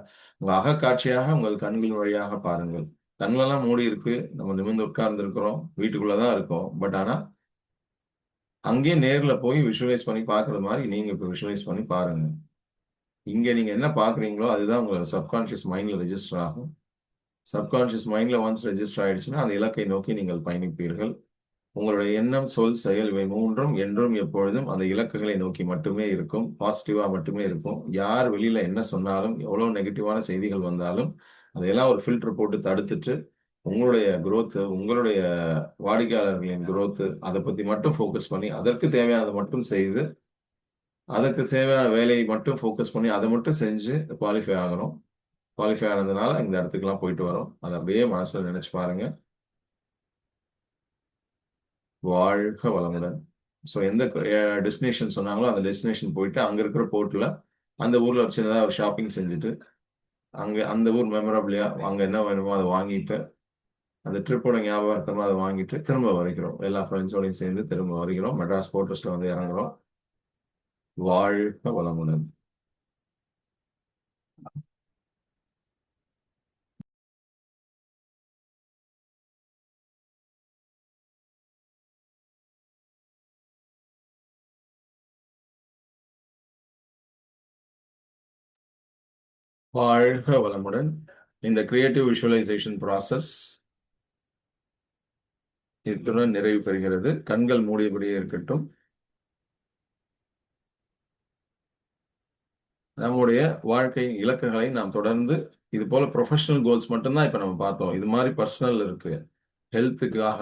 உங்க அகக்காட்சியாக உங்கள் கண்களின் வழியாக பாருங்கள். கண்களெல்லாம் மூடி இருக்கு, நம்ம நிமிர்ந்து உட்கார்ந்து இருக்கிறோம், வீட்டுக்குள்ளதான் இருக்கோம். பட் ஆனா அங்கேயே நேர்ல போய் விஷுவலைஸ் பண்ணி பார்க்கறது மாதிரி நீங்க இப்போ விஷுவலைஸ் பண்ணி பாருங்க. இங்க நீங்க என்ன பாக்குறீங்களோ அதுதான் உங்களோட சப்கான்ஷியஸ் மைண்ட்ல ரெஜிஸ்டர் ஆகும். சப்கான்ஷியஸ் மைண்ட்ல ஒன்ஸ் ரெஜிஸ்டர் ஆயிடுச்சுன்னா அந்த இலக்கை நோக்கி நீங்கள் பயணிப்பீர்கள். உங்களுடைய எண்ணம், சொல், செயல் இவை மூன்றும் என்றும் எப்பொழுதும் அந்த இலக்குகளை நோக்கி மட்டுமே இருக்கும். பாசிட்டிவா மட்டுமே இருக்கும். யார் வெளியில என்ன சொன்னாலும், எவ்வளவு நெகட்டிவான செய்திகள் வந்தாலும் அதையெல்லாம் ஒரு ஃபில்டர் போட்டு தடுத்துட்டு உங்களுடைய growth, உங்களுடைய வாடிக்கையாளர்களின் growth, அதை பத்தி மட்டும் ஃபோக்கஸ் பண்ணி அதற்கு தேவையானதை மட்டும் செய்து அதற்கு தேவையான வேலையை மட்டும் ஃபோக்கஸ் பண்ணி அதை மட்டும் செஞ்சு குவாலிஃபை ஆகணும். குவாலிஃபை ஆனதுனால இந்த இடத்துக்குலாம் போயிட்டு வரோம். அதை அப்படியே மனசுல நினைச்சு பாருங்க. வாழ்க வளமுடன். ஸோ எந்த டெஸ்டினேஷன் சொன்னாங்களோ அந்த டெஸ்டினேஷன் போயிட்டு அங்க இருக்கிற போர்ட்ல அந்த ஊர்ல ஒரு சின்னதாக ஒரு ஷாப்பிங் செஞ்சுட்டு அங்க அந்த ஊர் மெமரபிளியா அங்க என்ன வேணுமோ அதை வாங்கிட்டு அந்த ட்ரிப்போட ஞாபகார்த்தமா அதை வாங்கிட்டு திரும்ப வருகிறோம். எல்லா ஃப்ரெண்ட்ஸோடையும் சேர்ந்து திரும்ப வருகிறோம். மெட்ராஸ் போர்ட்டஸ்ல வந்து இறங்குறோம். வாழ்க வளமுடன். வாழ்க வளமுடன். இந்த கிரியேட்டிவ் விஷுவலைசேஷன் ப்ராசஸ் இத்துடன் நிறைவு பெறுகிறது. கண்கள் மூடியபடியே இருக்கட்டும். நம்முடைய வாழ்க்கையின் இலக்குகளை நாம் தொடர்ந்து இது போல ப்ரொஃபஷனல் கோல்ஸ் மட்டும்தான் இப்ப நம்ம பார்த்தோம். இது மாதிரி பர்சனல் இருக்கு. ஹெல்த்துக்காக,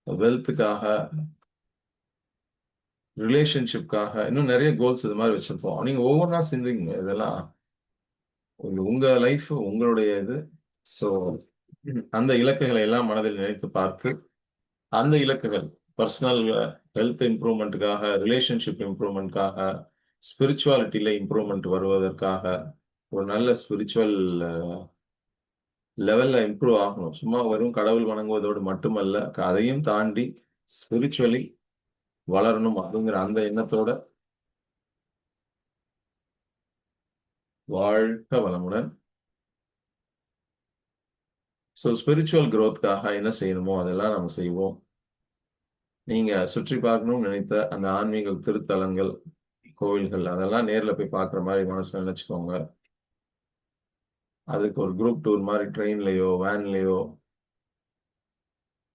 வெல்த்துக்காக, ரிலேஷன்ஷிப்காக இன்னும் நிறைய கோல்ஸ் இது மாதிரி வச்சிருப்போம். நீங்க ஒவ்வொன்றா சிந்திங்க. இதெல்லாம் உங்க லைஃப் உங்களுடைய இது. ஸோ அந்த இலக்குகளை எல்லாம் மனதில் நினைத்து பார்த்து அந்த இலக்குகள் பர்சனல் ஹெல்த் இம்ப்ரூவ்மெண்ட்டுக்காக, ரிலேஷன்ஷிப் இம்ப்ரூவ்மெண்ட்காக, ஸ்பிரிச்சுவாலிட்டியில இம்ப்ரூவ்மெண்ட் வருவதற்காக, ஒரு நல்ல ஸ்பிரிச்சுவல் லெவல்ல இம்ப்ரூவ் ஆகணும். சும்மா வெறும் கடவுள் வணங்குவதோடு மட்டுமல்ல, அதையும் தாண்டி ஸ்பிரிச்சுவலி வளரணும் அப்படிங்கிற அந்த எண்ணத்தோட வாழ்க வளமுடன். ஸோ ஸ்பிரிச்சுவல் growthக்காக என்ன செய்யணுமோ அதெல்லாம் நம்ம செய்வோம். நீங்க சுற்றி பார்க்கணும்னு நினைத்த அந்த ஆன்மீக திருத்தலங்கள், கோவில்கள் அதெல்லாம் நேர்ல போய் பார்க்குற மாதிரி மனசுல நினைச்சுக்கோங்க. அதுக்கு ஒரு குரூப் டூர் மாதிரி ட்ரெயின்லயோ வேன்லயோ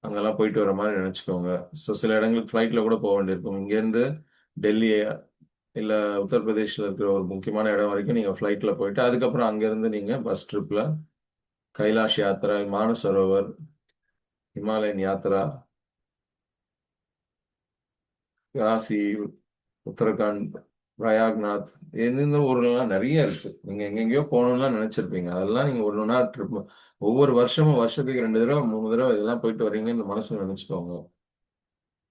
அங்கெல்லாம் போயிட்டு வர மாதிரி நினைச்சுக்கோங்க. ஸோ சில இடங்களுக்கு ஃப்ளைட்ல கூட போக வேண்டியிருக்கும். இங்கேருந்து டெல்லி இல்ல உத்தரப்பிரதேஷ்ல இருக்கிற ஒரு முக்கியமான இடம் வரைக்கும் நீங்க ஃப்ளைட்ல போயிட்டு அதுக்கப்புறம் அங்கிருந்து நீங்க பஸ் ட்ரிப்ல கைலாஷ் யாத்ரா, மானசரோவர், ஹிமாலயன் யாத்ரா, காசி, உத்தரகாண்ட், பிரயாக்நாத், எந்தெந்த ஊர்லாம் நிறைய இருக்கு. நீங்க எங்கெங்கயோ போகணும்லாம் நினைச்சிருப்பீங்க. அதெல்லாம் நீங்க ஒன்று ஒன்றா ட்ரிப் ஒவ்வொரு வருஷமும் வருஷத்துக்கு 2 தடவை 3 தடவை இதெல்லாம் போயிட்டு வர்றீங்கன்னு மனசுல நினைச்சுக்கோங்க.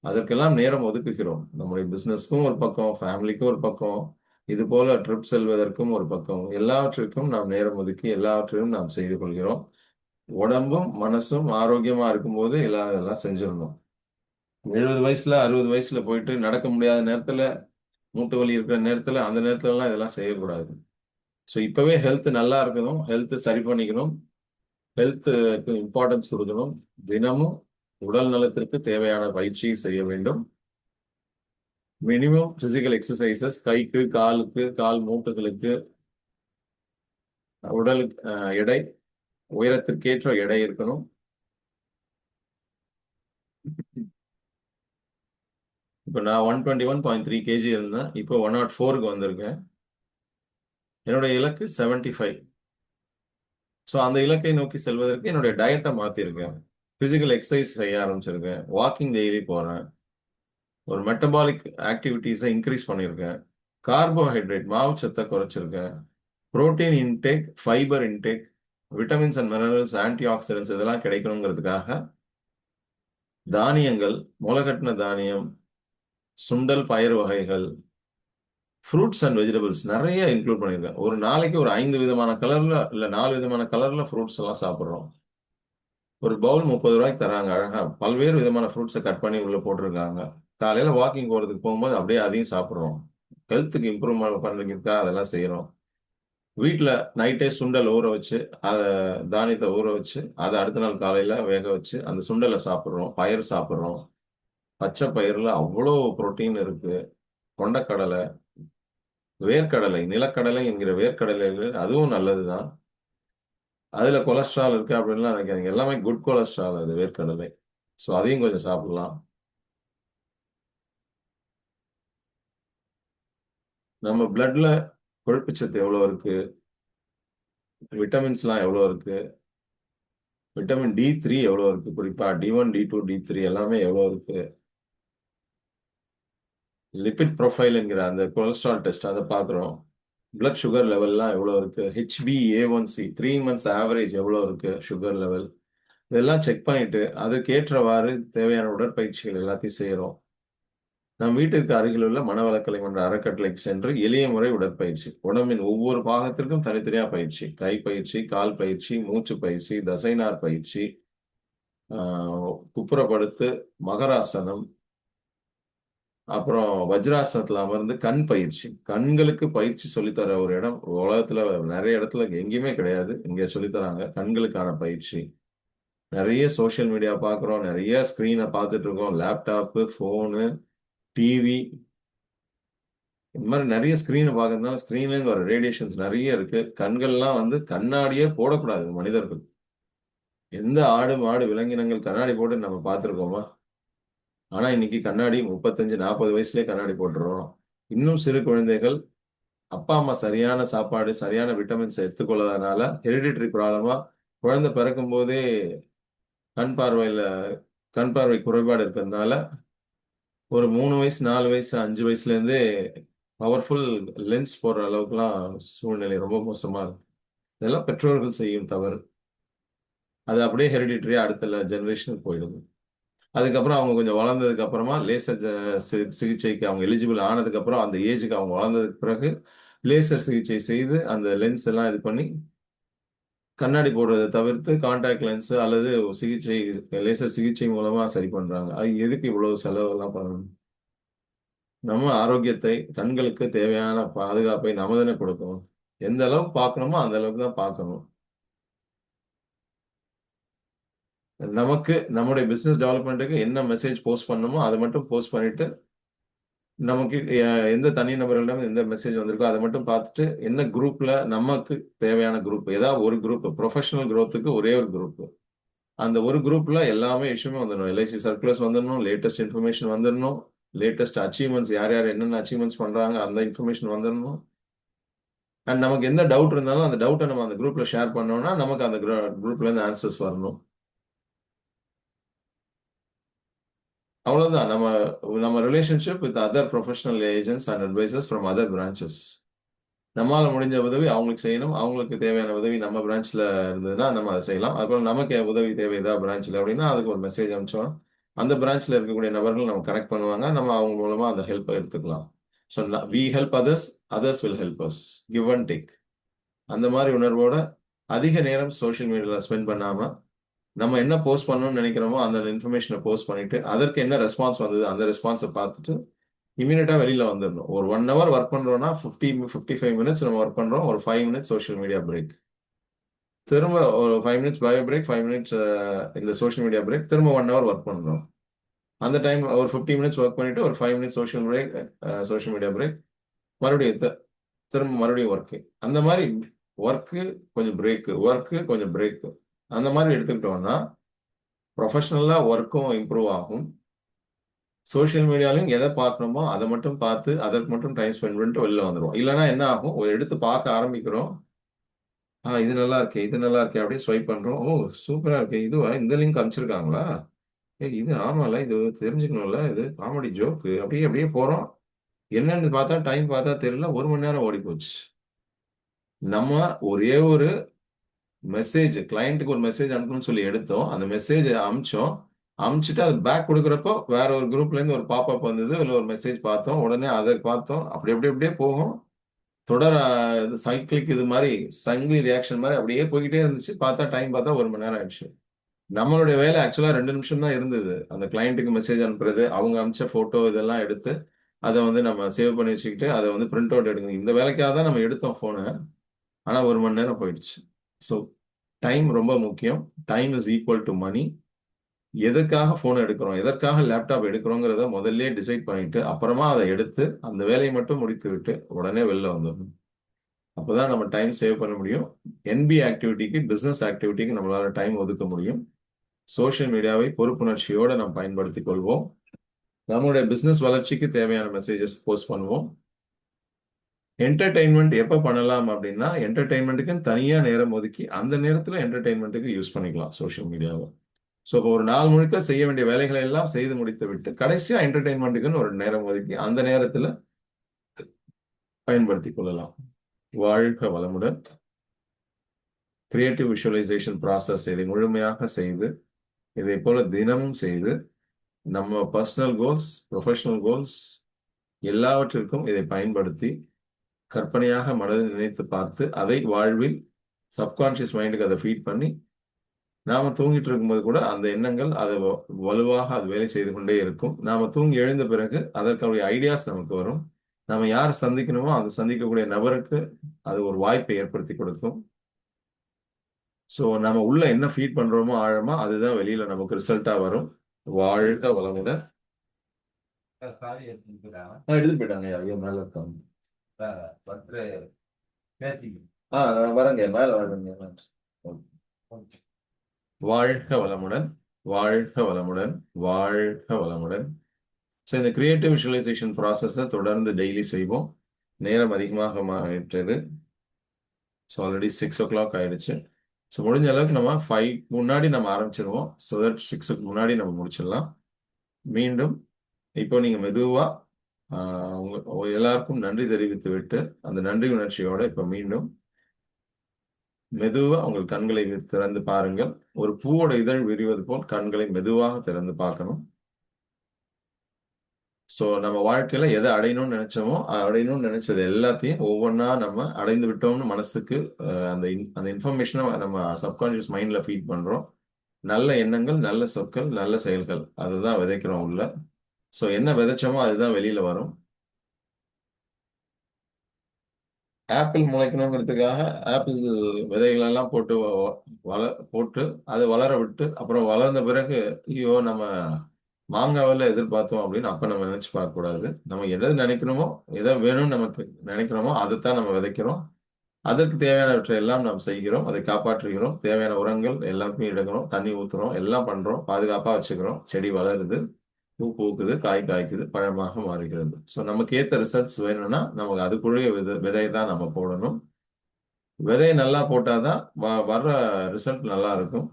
அதற்கெல்லாம் நேரம் ஒதுக்குகிறோம். நம்முடைய பிசினஸ்க்கும் ஒரு பக்கம், ஃபேமிலிக்கும் ஒரு பக்கம், இது போல ட்ரிப் செல்வதற்கும் ஒரு பக்கம், எல்லாவற்றிற்கும் நாம் நேரம் ஒதுக்கி எல்லாவற்றையும் நாம் செய்து கொள்கிறோம். உடம்பும் மனசும் ஆரோக்கியமா இருக்கும்போது இதெல்லாம் செஞ்சிடணும். 70 வயசுல 60 வயசுல போயிட்டு நடக்க முடியாத நேரத்துல, மூட்டு வலி இருக்கிற நேரத்துல அந்த நேரத்துல எல்லாம் இதெல்லாம் செய்யக்கூடாது. ஸோ இப்பவே ஹெல்த் நல்லா இருக்கணும், ஹெல்த் சரி பண்ணிக்கணும், ஹெல்த்துக்கு இம்பார்ட்டன்ஸ் கொடுக்கணும். தினமும் உடல் நலத்திற்கு தேவையான பயிற்சியை செய்ய வேண்டும். மினிமம் பிசிக்கல் எக்ஸசைசஸ் கைக்கு, காலுக்கு, கால் மூட்டுகளுக்கு, உடலுக்கு எடை, உயரத்திற்கேற்ற எடை இருக்கணும். இப்போ நான் 121.3 kg இருந்தேன். இப்போ 104க்கு வந்திருக்கேன். என்னுடைய இலக்கு 75. ஸோ அந்த இலக்கை நோக்கி செல்வதற்கு என்னுடைய டயட்டை மாத்திருக்கேன். பிசிக்கல் எக்ஸசைஸ் செய்ய ஆரம்பிச்சிருக்கேன். வாக்கிங் டெய்லி போறேன். ஒரு மெட்டபாலிக் ஆக்டிவிட்டீஸை இன்க்ரீஸ் பண்ணியிருக்கேன். கார்போஹைட்ரேட் மாவுச்சத்தை குறைச்சிருக்கேன். Protein intake, fibre intake, vitamins and minerals, antioxidants இதெல்லாம் கிடைக்கணுங்கிறதுக்காக தானியங்கள், முளைகட்டின தானியம், சுண்டல், பயிர் வகைகள், ஃப்ரூட்ஸ் அண்ட் வெஜிடபிள்ஸ் நிறைய இன்க்ளூட் பண்ணியிருக்கேன். ஒரு நாளைக்கு ஒரு 5 விதமான கலர்ல இல்ல 4 விதமான கலர்ல ஃப்ரூட்ஸ் எல்லாம் சாப்பிட்றோம். ஒரு பவுல் 30 ரூபாய்க்கு தராங்க. அழகா பல்வேறு விதமான ஃப்ரூட்ஸை கட் பண்ணி உள்ள போட்டிருக்காங்க. காலையில வாக்கிங் போறதுக்கு போகும்போது அப்படியே அதையும் சாப்பிட்றோம். ஹெல்த்துக்கு இம்ப்ரூவ்மெண்ட் பண்றதுக்காக அதெல்லாம் செய்யறோம். வீட்டில் நைட்டே சுண்டல் ஊற வச்சு அதை தானியத்தை ஊற வச்சு அதை அடுத்த நாள் காலையில வேக வச்சு அந்த சுண்டலை சாப்பிட்றோம். பயிர் சாப்பிட்றோம். பச்சை பயிர்ல அவ்வளோ புரோட்டீன் இருக்கு. கொண்டக்கடலை, வேர்க்கடலை, நிலக்கடலை என்கிற வேர்க்கடலைகள் அதுவும் நல்லதுதான். அதுல கொலஸ்ட்ரால் இருக்கு அப்படின்லாம் நினைக்காதீங்க. எல்லாமே குட் கொலஸ்ட்ரால் அது வேர்க்கடலை. ஸோ அதையும் கொஞ்சம் சாப்பிடலாம். நம்ம பிளட்ல கொழுப்புச்சத்து எவ்வளோ இருக்கு, விட்டமின்ஸ்லாம் எவ்வளோ இருக்கு, விட்டமின் D3 எவ்வளவு இருக்கு, குறிப்பா D1, D2, D3 எல்லாமே எவ்வளவு இருக்கு. லிபிட் ப்ரொஃபைல் என்கிற அந்த கொலஸ்ட்ரால் டெஸ்ட் அதை பார்க்குறோம். பிளட் சுகர் லெவல்லாம் எவ்வளோ இருக்கு, HbA1c 3 months ஆவரேஜ் எவ்வளோ இருக்கு சுகர் லெவல், இதெல்லாம் செக் பண்ணிட்டு அதுக்கேற்றவாறு தேவையான உடற்பயிற்சிகள் எல்லாத்தையும் செய்கிறோம். நம் வீட்டிற்கு அருகில் உள்ள மனவளக்கலை மன்ற அறக்கட்டளைக்கு சென்று எளிய முறை உடற்பயிற்சி, உடம்பின் ஒவ்வொரு பாகத்திற்கும் தனித்தனியா பயிற்சி, கை பயிற்சி, கால் பயிற்சி, மூச்சு பயிற்சி, தசைநார் பயிற்சி, குப்புறப்படுத்து, மகராசனம், அப்புறம் வஜ்ராசனத்துல அமர்ந்து கண் பயிற்சி, கண்களுக்கு பயிற்சி சொல்லித்தர ஒரு இடம் உலகத்துல நிறைய இடத்துல எங்கேயுமே கிடையாது, இங்க சொல்லித்தராங்க கண்களுக்கான பயிற்சி. நிறைய சோஷியல் மீடியா பார்க்குறோம், நிறைய ஸ்க்ரீனை பார்த்துட்டு இருக்கோம், லேப்டாப்பு, ஃபோனு, டிவி, இந்த மாதிரி நிறைய ஸ்க்ரீனை பார்க்கறதுனால ஸ்க்ரீன்லேருந்து வர ரேடியேஷன்ஸ் நிறைய இருக்கு. கண்கள்லாம் வந்து கண்ணாடியே போடக்கூடாது மனிதர்கள். எந்த ஆடு மாடு விலங்கினங்கள் கண்ணாடி போட்டு நம்ம பார்த்துருக்கோமா? ஆனா இன்னைக்கு கண்ணாடி 35-40 வயசுலயே கண்ணாடி போட்டுறோம். இன்னும் சிறு குழந்தைகள் அப்பா அம்மா சரியான சாப்பாடு, சரியான விட்டமின்ஸ் எடுத்துக்கொள்ளாதனால ஹெரிடிட்டரி ப்ராப்ளமா குழந்தை பிறக்கும் போதே கண் பார்வையில கண் பார்வை குறைபாடு இருக்கிறதுனால ஒரு 3 வயசு, 4 வயசு, 5 வயசுல இருந்தே பவர்ஃபுல் லென்ஸ் போடுற அளவுக்குலாம் சூழ்நிலை ரொம்ப மோசமா இருக்கு. இதெல்லாம் பெற்றோர்கள் செய்யும் தவறு. அது அப்படியே ஹெரிடிட்டரியா அடுத்த ஜெனரேஷனுக்கு போயிடுது. அதுக்கப்புறம் அவங்க கொஞ்சம் வளர்ந்ததுக்கு அப்புறமா லேசர் சிகிச்சைக்கு அவங்க எலிஜிபிள் ஆனதுக்கு அப்புறம் அந்த ஏஜுக்கு அவங்க வளர்ந்ததுக்கு பிறகு லேசர் சிகிச்சை செய்து அந்த லென்ஸ் எல்லாம் இது பண்ணி கண்ணாடி போடுறதை தவிர்த்து கான்டாக்ட் லென்ஸ் அல்லது சிகிச்சை, லேசர் சிகிச்சை மூலமா சரி பண்றாங்க. அது எதுக்கு இவ்வளவு செலவெல்லாம் பண்ணணும்? நம்ம ஆரோக்கியத்தை, கண்களுக்கு தேவையான பாதுகாப்பை நம்ம தானே கொடுக்கணும். எந்த அளவுக்கு பார்க்கணுமோ அந்த அளவுக்கு தான் பார்க்கணும். நமக்கு நம்முடைய பிசினஸ் டெவலப்மெண்ட்டுக்கு என்ன மெசேஜ் போஸ்ட் பண்ணணுமோ அதை மட்டும் போஸ்ட் பண்ணிட்டு நமக்கு எந்த தனிநபர்களிடம் எந்த மெசேஜ் வந்திருக்கோ அதை மட்டும் பார்த்துட்டு என்ன குரூப்ல நமக்கு தேவையான குரூப் ஏதாவது ஒரு குரூப், ப்ரொஃபஷனல் growthக்கு ஒரே ஒரு குரூப், அந்த ஒரு குரூப்ல எல்லாமே விஷயமே வந்துடணும். எல்ஐசி சர்க்குலர்ஸ் வந்துடணும், லேட்டஸ்ட் இன்ஃபர்மேஷன் வந்துடணும், லேட்டஸ்ட் அச்சீவ்மெண்ட்ஸ் யார் யார் என்னென்ன அச்சீவ்மெண்ட்ஸ் பண்றாங்க அந்த இன்ஃபர்மேஷன் வந்துடணும். அண்ட் நமக்கு எந்த டவுட் இருந்தாலும் அந்த டவுட்டை நம்ம அந்த குரூப்ல ஷேர் பண்ணோம்னா நமக்கு அந்த குரூப்ல இருந்து ஆன்சர்ஸ் வரணும். அவ்வளவுதான். நம்ம நம்ம relationship with other professional agents and advisers from other branches. நம்மால முடிஞ்ச உதவி அவங்களுக்கு செய்யணும், அவங்களுக்கு தேவையான உதவி நம்ம பிரான்ச்ல இருந்ததுன்னா நம்ம அதை செய்யலாம். அப்புறம் நமக்கு உதவி தேவை ஏதாவது பிரான்ச்ல அப்படின்னா அதுக்கு ஒரு மெசேஜ் அனுப்பிச்சோம், அந்த பிரான்ச்ல இருக்கக்கூடிய நபர்கள் நம்ம கனெக்ட் பண்ணுவாங்க, நம்ம அவங்க மூலமா அந்த ஹெல்ப்பை எடுத்துக்கலாம். So we help others, others will help us, give and take. அந்த மாதிரி உணர்வோட அதிக நேரம் சோஷியல் மீடியாவில் ஸ்பெண்ட் பண்ணாம நம்ம என்ன போஸ்ட் பண்ணணும்னு நினைக்கிறோமோ அந்த இன்ஃபர்மேஷனை போஸ்ட் பண்ணிட்டு அதற்கு என்ன ரெஸ்பான்ஸ் வந்தது அந்த ரெஸ்பான்ஸை பார்த்துட்டு இமீடியட்டா வெளியில வந்துடணும். ஒரு 1 hour ஒர்க் பண்றோம்னா 55 minutes நம்ம ஒர்க் பண்றோம், ஒரு 5 minutes சோஷியல் மீடியா பிரேக், திரும்ப ஒரு 5 minutes பயோ பிரேக், 5 minutes இந்த சோஷியல் மீடியா பிரேக், திரும்ப 1 hour ஒர்க் பண்றோம். அந்த டைம் ஒரு 50 minutes ஒர்க் பண்ணிட்டு ஒரு 5 minutes social break, social media break, மறுபடியும் திரும்ப மறுபடியும் ஒர்க்கு. அந்த மாதிரி ஒர்க்கு கொஞ்சம் பிரேக்கு, ஒர்க்கு கொஞ்சம் பிரேக்கு, அந்த மாதிரி எடுத்துக்கிட்டோம்னா ப்ரொஃபஷனலா ஒர்க்கும் இம்ப்ரூவ் ஆகும். சோஷியல் மீடியாலையும் எதை பார்க்கணுமோ அதை மட்டும் பார்த்து அதற்கு மட்டும் டைம் ஸ்பெண்ட் பண்ணிட்டு வெளில வந்துடும். இல்லைன்னா என்ன ஆகும், ஒரு எடுத்து பார்க்க ஆரம்பிக்கிறோம், இது நல்லா இருக்கே, இது நல்லா இருக்கே, அப்படியே ஸ்வைப் பண்றோம், ஓ சூப்பரா இருக்கே, இதுவா இந்த லிங்க் அனுப்பிச்சிருக்காங்களா, இது ஆமால, இது தெரிஞ்சுக்கணும்ல, இது காமெடி ஜோக்கு, அப்படியே அப்படியே போறோம். என்னன்னு பார்த்தா டைம் பார்த்தா தெரியல, 1 மணி நேரம் ஓடி போச்சு. நம்ம ஒரே ஒரு மெசேஜ் கிளையண்ட்டுக்கு ஒரு மெசேஜ் அனுப்பணும்னு சொல்லி எடுத்தோம், அந்த மெசேஜ் அனுப்பிச்சோம், அமுச்சிட்டு அது பேக் கொடுக்குறப்போ வேற ஒரு குரூப்ல இருந்து ஒரு பாப்அப் வந்தது, இல்லை ஒரு மெசேஜ் பார்த்தோம், உடனே அதை பார்த்தோம், அப்படி அப்படி அப்படியே போகும். தொடர் சைக்கிளிக் இது மாதிரி சங்கிலி ரியாக்ஷன் மாதிரி அப்படியே போய்கிட்டே இருந்துச்சு. பார்த்தா டைம் பார்த்தா 1 மணி நேரம் ஆயிடுச்சு. நம்மளுடைய வேலை ஆக்சுவலா 2 நிமிஷம் தான் இருந்தது. அந்த கிளையண்ட்டுக்கு மெசேஜ் அனுப்புறது, அவங்க அனுப்பிச்ச போட்டோ இதெல்லாம் எடுத்து அதை வந்து நம்ம சேவ் பண்ணி வச்சுக்கிட்டு அதை வந்து பிரிண்ட் அவுட் எடுக்கணும். இந்த வேலைக்காக தான் நம்ம எடுத்தோம் போனை, ஆனா 1 மணி நேரம் போயிடுச்சு. ஸோ டைம் ரொம்ப முக்கியம். டைம் இஸ் ஈக்குவல் டு மணி. எதுக்காக போன் எடுக்கிறோம், எதற்காக லேப்டாப் எடுக்கிறோங்கிறத முதல்ல டிசைட் பண்ணிட்டு அப்புறமா அதை எடுத்து அந்த வேலையை மட்டும் முடித்து விட்டு உடனே வெளில வந்துடணும். அப்போதான் நம்ம டைம் சேவ் பண்ண முடியும். என்பி ஆக்டிவிட்டிக்கு, பிசினஸ் ஆக்டிவிட்டிக்கு நம்மளால டைம் ஒதுக்க முடியும். சோஷியல் மீடியாவை பொறுப்புணர்ச்சியோட நம்ம பயன்படுத்திக் கொள்வோம். நம்மளுடைய பிசினஸ் வளர்ச்சிக்கு தேவையான மெசேஜஸ் போஸ்ட் பண்ணுவோம். என்டர்டெயின்மெண்ட் எப்ப பண்ணலாம் அப்படின்னா, என்டர்டெயின்மெண்ட்டுக்குன்னு தனியா நேரம் ஒதுக்கி, அந்த நேரத்துல என்டர்டெயின்மெண்ட்டுக்கு யூஸ் பண்ணிக்கலாம் சோஷியல் மீடியாவ. ஸோ, இப்போ ஒரு நாள் முழுக்க செய்ய வேண்டிய வேலைகளை எல்லாம் செய்து முடித்துவிட்டு, கடைசியா என்டர்டெயின்மெண்ட்டுக்குன்னு ஒரு நேரம் ஒதுக்கி, அந்த நேரத்துல பயன்படுத்திக் கொள்ளலாம். வாழ்க வளமுடன். கிரியேட்டிவ் விஷுவலைசேஷன் ப்ராசஸ் இதை முழுமையாக செய்து, இதைப் போல தினமும் செய்து, நம்ம பர்சனல் கோல்ஸ், ப்ரொஃபஷனல் கோல்ஸ் எல்லாவற்றிற்கும் இதை பயன்படுத்தி, கற்பனையாக மனதில் நினைத்து பார்த்து, அதை வாழ்வில் சப்கான்ஷியஸ் மைண்டுக்கு அதை ஃபீட் பண்ணி, நாம தூங்கிட்டு இருக்கும்போது கூட அந்த எண்ணங்கள் அது வலுவாக அது வேலை செய்து கொண்டே இருக்கும். நாம தூங்கி எழுந்த பிறகு அதற்குரிய ஐடியாஸ் நமக்கு வரும். நாம யார் சந்திக்கணுமோ அந்த சந்திக்கக்கூடிய நபருக்கு அது ஒரு வாய்ப்பை ஏற்படுத்தி கொடுக்கும். ஸோ நம்ம உள்ள என்ன ஃபீட் பண்றோமோ ஆழமா அதுதான் வெளியில நமக்கு ரிசல்ட்டா வரும். வாழ்க வளமுடன். எடுத்துட்டு போயிட்டாங்க. ஐயோ மேல இருக்காங்க. நான் வரேங்க. மேல வரேங்க. வாழ்க வளமுடன். வாழ்க வளமுடன். வாழ்க வளமுடன். ஸோ இந்த கிரியேட்டிவ் விஷுவலைசேஷன் ப்ராசஸை தொடர்ந்து டெய்லி செய்வோம். நேரம் அதிகமாக ஆயிட்டது. ஸோ ஆல்ரெடி 6:00 ஆயிடுச்சு. ஸோ முடிஞ்ச அளவுக்கு நம்ம 5 முன்னாடி நம்ம ஆரம்பிச்சிருவோம். ஸோ தட் 6க்கு முன்னாடி நம்ம முடிச்சிடலாம். மீண்டும் இப்போ நீங்க மெதுவா எல்லாருக்கும் நன்றி தெரிவித்து விட்டு, அந்த நன்றி உணர்ச்சியோட இப்போ மீண்டும் மெதுவா உங்கள் கண்களை திறந்து பாருங்கள். ஒரு பூவோட இதழ் விரிவது போல் கண்களை மெதுவாக திறந்து பார்க்கணும். ஸோ நம்ம வாழ்க்கையில எதை அடையணும்னு நினைச்சோமோ, அடையணும்னு நினைச்சது எல்லாத்தையும் ஒவ்வொன்றா நம்ம அடைந்து விட்டோம்னு மனசுக்கு அந்த இன்ஃபர்மேஷனை நம்ம சப்கான்ஷியஸ் மைண்ட்ல ஃபீட் பண்றோம். நல்ல எண்ணங்கள், நல்ல சொற்கள், நல்ல செயல்கள் அதுதான் விதைக்கிறோம் உள்ள. ஸோ என்ன விதைச்சோமோ அதுதான் வெளியில வரும். ஆப்பிள் முளைக்கணுங்கிறதுக்காக ஆப்பிள் விதைகள் எல்லாம் போட்டு வள போட்டு அதை வளர விட்டு அப்புறம் வளர்ந்த பிறகு ஐயோ நம்ம மாங்காவில் எதிர்பார்த்தோம் அப்படின்னு அப்ப நம்ம நினைச்சு பார்க்க கூடாது. நம்ம எதை நினைக்கணுமோ எதை வேணும்னு நமக்கு நினைக்கிறோமோ அதைத்தான் நம்ம விதைக்கிறோம். அதற்கு தேவையானவற்றை எல்லாம் நாம் செய்கிறோம். அதை காப்பாற்றுகிறோம். தேவையான உரங்கள் எல்லாத்தையும் எடுக்கிறோம். தண்ணி ஊத்துறோம். எல்லாம் பண்றோம். பாதுகாப்பா வச்சுக்கிறோம். செடி வளருது. பூ பூக்குது. காய் காய்க்குது. பழமாக மாறுகிறது. ஸோ நமக்கு ஏத்த ரிசல்ட்ஸ் வேணும்னா நமக்கு அதுக்குரிய விதை தான் நம்ம போடணும். விதை நல்லா போட்டாதான் வர்ற ரிசல்ட் நல்லா இருக்கும்.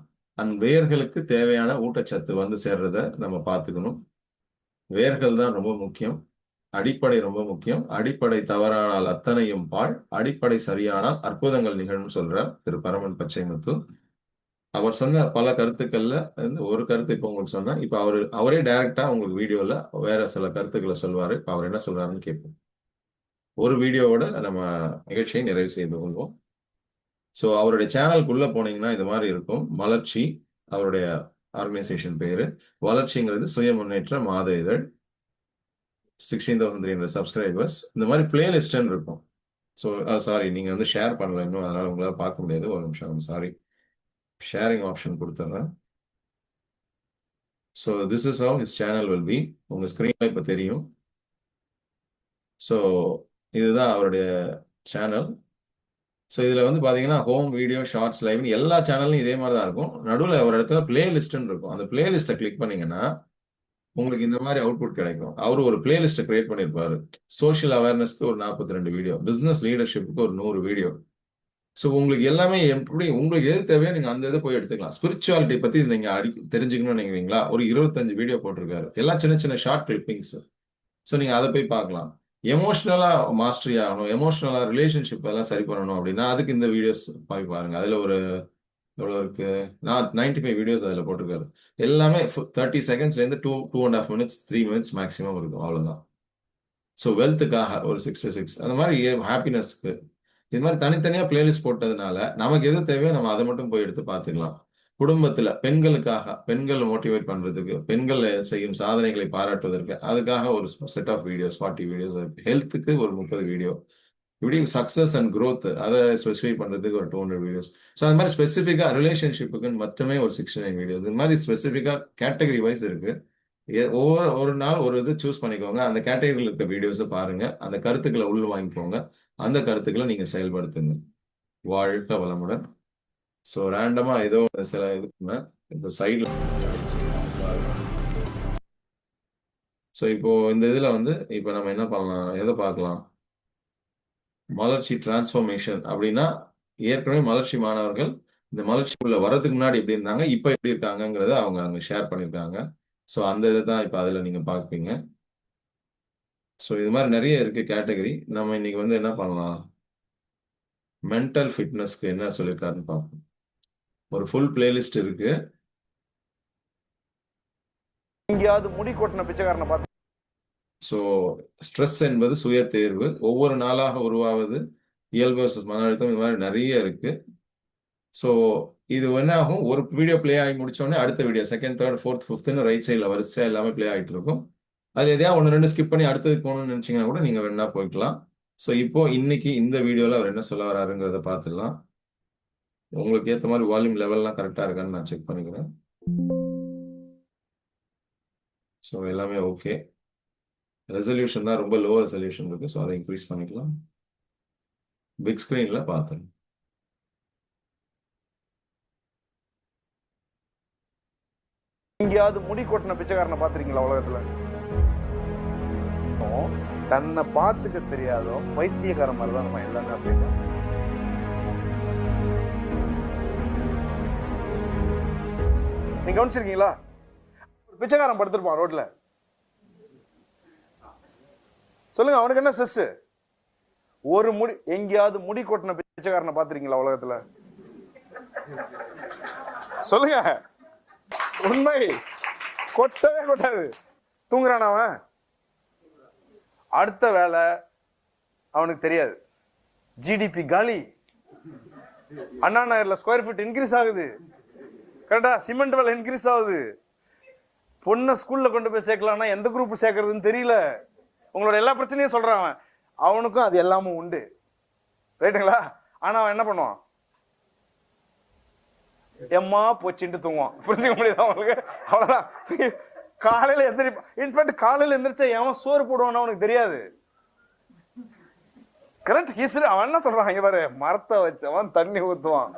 வேர்களுக்கு தேவையான ஊட்டச்சத்து வந்து சேர்றத நம்ம பார்த்துக்கணும். வேர்கள் தான் ரொம்ப முக்கியம். அடிப்படை ரொம்ப முக்கியம். அடிப்படை தவறானால் அத்தனையும் பாழ். அடிப்படை சரியானால் அற்புதங்கள் நிகழும் சொல்றார் திரு பரமன் பச்சைமுத்து. அவர் சொன்ன பல கருத்துக்கள்ல ஒரு கருத்து இப்ப உங்களுக்கு சொன்னா, இப்ப அவரே டைரக்டா உங்களுக்கு வீடியோல வேற சில கருத்துக்களை சொல்வாரு. இப்ப அவர் என்ன சொல்றாருன்னு கேட்போம். ஒரு வீடியோவோட நம்ம நிகழ்ச்சியை நிறைவு செய்து கொள்வோம். ஸோ அவருடைய சேனலுக்குள்ள போனீங்கன்னா இது மாதிரி இருக்கும். மலர்ச்சி அவருடைய ஆர்கனைசேஷன் பேரு. வளர்ச்சிங்கிறது சுய முன்னேற்ற மாத இதழ். 16,300 சப்ஸ்கிரைபர்ஸ். இந்த மாதிரி பிளேலிஸ்ட்ன்னு இருக்கும். ஸோ சாரி, நீங்க வந்து ஷேர் பண்ணல இன்னும், அதனால உங்களால பார்க்க முடியாது. ஒரு நிமிஷம், சாரி. ஷேரிங் ஆப்ஷன் கொடுத்துட்றேன். So this is how his channel will be. உங்க ஸ்கிரீன்ல இப்ப தெரியும். ஸோ இதுதான் அவருடைய சேனல். ஸோ இதுல வந்து பாத்தீங்கன்னா ஹோம், வீடியோ, ஷார்ட்ஸ், லைவ்னு எல்லா சேனல்லையும் இதே மாதிரி தான் இருக்கும். நடுவில் ஒரு இடத்துல பிளேலிஸ்ட்னு இருக்கும். அந்த பிளேலிஸ்ட்டை கிளிக் பண்ணீங்கன்னா உங்களுக்கு இந்த மாதிரி அவுட்புட் கிடைக்கும். அவரு ஒரு பிளேலிஸ்ட்டை கிரியேட் பண்ணியிருப்பாரு. சோஷியல் அவேர்னஸ்க்கு ஒரு 42 வீடியோ, பிசினஸ் லீடர்ஷிப்புக்கு ஒரு 100 வீடியோ. ஸோ உங்களுக்கு எல்லாமே எப்படி உங்களுக்கு எது தேவையோ நீங்க அந்த இதை போய் எடுத்துக்கலாம். ஸ்பிரிச்சுவாலிட்டி பத்தி நீங்க தெரிஞ்சுக்கணும்னு நினைக்கிறீங்களா? ஒரு 25 வீடியோ போட்டிருக்காரு. எல்லாம் சின்ன சின்ன ஷார்ட் கிளிப்பிங்ஸ். ஸோ நீங்க அதை போய் பார்க்கலாம். எமோஷனலா மாஸ்டரி ஆகணும், எமோஷனலா ரிலேஷன்ஷிப் எல்லாம் சரி பண்ணணும் அப்படின்னா அதுக்கு இந்த வீடியோஸ் போய் பாருங்க. அதுல ஒரு எவ்வளவு இருக்கு, நான் 95 வீடியோஸ் அதுல போட்டிருக்காரு. எல்லாமே 30 செகண்ட்ஸ்ல இருந்து 2.5 மினிட்ஸ் 3 மினிட்ஸ் மேக்ஸிமம் இருக்கும். அவ்வளவுதான். ஸோ வெல்த்துக்காக ஒரு 66, அந்த மாதிரி ஹாப்பினஸ்க்கு இது மாதிரி தனித்தனியா பிளேலிஸ்ட் போட்டதுனால நமக்கு எது தேவையோ நம்ம அதை மட்டும் போய் எடுத்து பார்த்துக்கலாம். குடும்பத்துல பெண்களுக்காக, பெண்கள் மோட்டிவேட் பண்றதுக்கு, பெண்கள் செய்யும் சாதனைகளை பாராட்டுவதற்கு அதுக்காக ஒரு செட் ஆஃப் வீடியோஸ் 40 வீடியோஸ். ஹெல்த்துக்கு ஒரு 30 வீடியோ. இப்படி சக்சஸ் அண்ட் growth அதை ஸ்பெசிஃபை பண்றதுக்கு ஒரு 200 வீடியோஸ். ஸோ அது மாதிரி ஸ்பெசிஃபிக்கா ரிலேஷன்ஷிப்புக்கு மட்டுமே ஒரு 69 வீடியோஸ். இது மாதிரி ஸ்பெசிஃபிக்கா கேட்டகரி வைஸ் இருக்கு. ஒவ்வொரு ஒரு நாள் ஒரு இது சூஸ் பண்ணிக்கோங்க. அந்த கேட்டகரியில் இருக்க வீடியோஸை பாருங்க. அந்த கருத்துக்களை உள்ள வாங்கிக்கோங்க. அந்த கருத்துக்களை நீங்க செயல்படுத்துங்க. வாழ்க வளமுடன். ஸோ ரேண்டமா ஏதோ சில இதுக்குங்க இப்போ சைடில். ஸோ இப்போ இந்த இதுல வந்து இப்போ நம்ம என்ன பண்ணலாம், எதை பார்க்கலாம்? மலர்ச்சி டிரான்ஸ்ஃபர்மேஷன் அப்படின்னா ஏற்கனவே மலர்ச்சி மாணவர்கள் இந்த மலர்ச்சிக்குள்ள வர்றதுக்கு முன்னாடி எப்படி இருந்தாங்க, இப்போ எப்படி இருக்காங்கங்கிறத அவங்க அங்கே ஷேர் பண்ணியிருக்காங்க. ஸோ அந்த இதை தான் இப்போ அதில் நீங்கள் பார்ப்பீங்க. ஸோ இது மாதிரி நிறைய இருக்கு கேட்டகரி. நம்ம இன்னைக்கு வந்து என்ன பண்ணலாம், மென்டல் ஃபிட்னஸ்க்கு என்ன சொல்லியிருக்காருன்னு பார்ப்போம். ஒரு ஃபுல் பிளேலிஸ்ட் இருக்கு. எங்கேயாவது முடி கொட்டின பிச்சைக்காரனை பார்த்து. ஸோ ஸ்ட்ரெஸ் என்பது சுய தேர்வு, ஒவ்வொரு நாளாக உருவாவது, இயல்பு versus மன அழுத்தம், இது மாதிரி நிறைய இருக்கு. ஸோ இது என்ன ஆகும், ஒரு வீடியோ ப்ளே ஆகி முடிச்சோடனே அடுத்த வீடியோ செகண்ட், தேர்ட், ஃபோர்த், ஃபிஃப்த்னு ரைட் சைடில் வரிசையா எல்லாமே ப்ளே ஆகிட்டு இருக்கும். அது எதையா ஒன்று ரெண்டு ஸ்கிப் பண்ணி அடுத்ததுக்கு போகணும்னு நினச்சிங்கன்னா கூட நீங்கள் வேணா போய்க்கலாம். ஸோ இப்போ இன்னைக்கு இந்த வீடியோவில் அவர் என்ன சொல்ல வராருங்கிறத பார்த்துடலாம். உங்களுக்கு ஏற்ற மாதிரி வால்யூம் லெவல்லாம் கரெக்டாக இருக்கான்னு நான் செக் பண்ணிக்கிறேன். ஸோ எல்லாமே ஓகே. ரெசல்யூஷன் தான் ரொம்ப லோ ரெசல்யூஷன் இருக்கு. ஸோ அதை இன்க்ரீஸ் பண்ணிக்கலாம். பிக் ஸ்க்ரீனில் பார்த்துருங்க. எங்கேயாவது முடி கொட்டின பிச்சைக்காரனை பார்த்துருக்கீங்களா உலகத்துல? தன்னை பார்த்துக்க தெரியாதோ பைத்தியக்கார மாதிரி தான் நம்ம எல்லாமே. அப்படின்னா நீங்க கவனிச்சிருக்கீங்களா? பிச்சைக்காரன் படுத்திருப்பான் ரோட்ல. சொல்லுங்க, அவனுக்கு என்ன ஸ்ட்ரெஸ்? ஒரு முடி, எங்கேயாவது முடி கொட்டின பிச்சைக்காரனை பார்த்திருக்கீங்களா உலகத்துல? சொல்லுங்க, உண்மை. கொட்டவே கொட்டாது. தூங்குறான் அவன். அடுத்த வேலை அவனுக்கு தெரியாது. ஜிடிபி காலி. அண்ணா நகர்ல ஸ்கொயர் ஃபீட் இன்க்ரீஸ் ஆகுது. கரெக்டா? சிமெண்ட் விலை இன்க்ரீஸ் ஆகுது. பொண்ணை ஸ்கூல்ல கொண்டு போய் சேர்க்கலாம்னா எந்த குரூப் சேர்க்கறதுன்னு தெரியல. உங்களோட எல்லா பிரச்சனையும் சொல்றான் அவன். அவனுக்கும் அது எல்லாமும் உண்டு. ரைட்டுங்களா? ஆனா அவன் என்ன பண்ணுவான்? எம்மா போச்சுட்டு தூங்குவான். புரிஞ்சுக்க முடியுதா அவனுக்கு? அவ்வளவுதான். காலையில எந்திரிப்பான். இன்ஃபேக்ட் காலையில எந்திரிச்சா எவன் சோறு போடுவான்னு அவனுக்கு தெரியாது. கரெக்ட்? அவன் என்ன சொல்றான் இங்க பாரு, மரத்தை வச்சவன் தண்ணி ஊத்துவான்,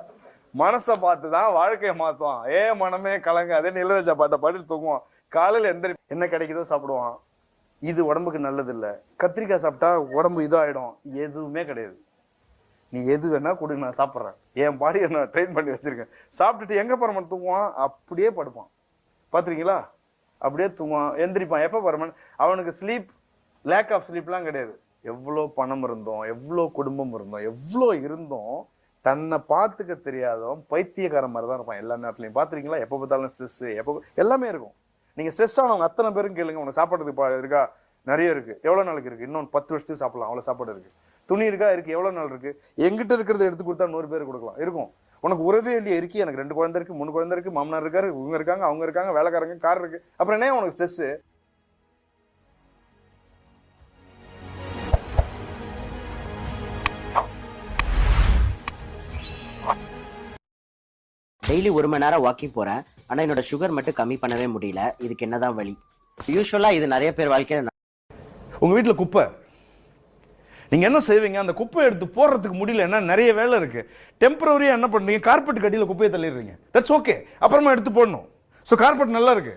மனசை பார்த்துதான் வாழ்க்கையை மாத்துவான். ஏ மனமே கலங்க, அதே நில வச்ச பாட்டை பாட்டு தூங்குவான். காலையில எந்திரி என்ன கிடைக்குதோ சாப்பிடுவான். இது உடம்புக்கு நல்லது இல்லை. கத்திரிக்காய் சாப்பிட்டா உடம்பு இதாயிடும். எதுவுமே கிடையாது. நீ எது வேணா கொடு, நான் சாப்பிட்றேன். என் பாடியை நான் ட்ரெயின் பண்ணி வச்சிருக்கேன். சாப்பிட்டுட்டு எங்க பரமன் தூங்குவான்? அப்படியே படுப்பான். பார்த்துருக்கீங்களா? அப்படியே தூங்குவான், எந்திரிப்பான். எப்போ பரமன்? அவனுக்கு ஸ்லீப், லேக் ஆஃப் ஸ்லீப்லாம் கிடையாது. எவ்வளோ பணம் இருந்தோம், எவ்வளோ குடும்பம் இருந்தோம், எவ்வளோ இருந்தோம், தன்னை பார்த்துக்க தெரியாதோ பைத்தியக்கார மாதிரி தான் இருப்பான் எல்லா நேரத்துலையும். பார்த்துருக்கீங்களா? எப்போ பார்த்தாலும் ஸ்ட்ரெஸ், எப்போ எல்லாமே இருக்கும். நீங்கள் ஸ்ட்ரெஸ் ஆனவங்க அத்தனை பேரும் கேளுங்க, உனக்கு சாப்பாடுறதுக்கு இருக்கா? நிறைய இருக்கு. எவ்வளோ நாளுக்கு இருக்கு? இன்னொன்று 10 வருஷத்துக்கு சாப்பிடலாம், அவ்வளோ சாப்பாடு இருக்கு. துணி இருக்கா? இருக்கு. எவ்வளோ நாள் இருக்கு? எங்கிட்ட இருக்கிறத எடுத்து கொடுத்தா 100 பேர் கொடுக்கலாம். இருக்கும். உனக்கு உறவே இல்லையே இருக்கு. எனக்கு 2 குழந்தை இருக்கு, 3 குழந்தை இருக்கு, மாமனார் இருக்காரு, இவங்க இருக்காங்க, அவங்க இருக்காங்க, வேலைக்காரங்க, கார் இருக்கு. அப்புறம் என்ன உனக்கு ஸ்ட்ரெஸ்? டெய்லி 1 மணி நேரம் வாக்கிங் போறேன், ஆனா என்னோட சுகர் மட்டும் கம்மி பண்ணவே முடியல. இதுக்கு என்னதான் வழி? யூஸ்வலா இது நிறைய பேர் வாழ்க்கையில. உங்க வீட்டுல குப்பை, நீங்க என்ன செய்வீங்க? அந்த குப்பை எடுத்து போடுறதுக்கு முடியல, என்ன நிறைய வேலை இருக்கு. டெம்பரரியா என்ன பண்றீங்க? கார்பெட் கடியில குப்பையை தள்ளிடுறீங்க. That's okay. அப்புறமா எடுத்து போடணும். ஸோ கார்பெட் நல்லா இருக்கு.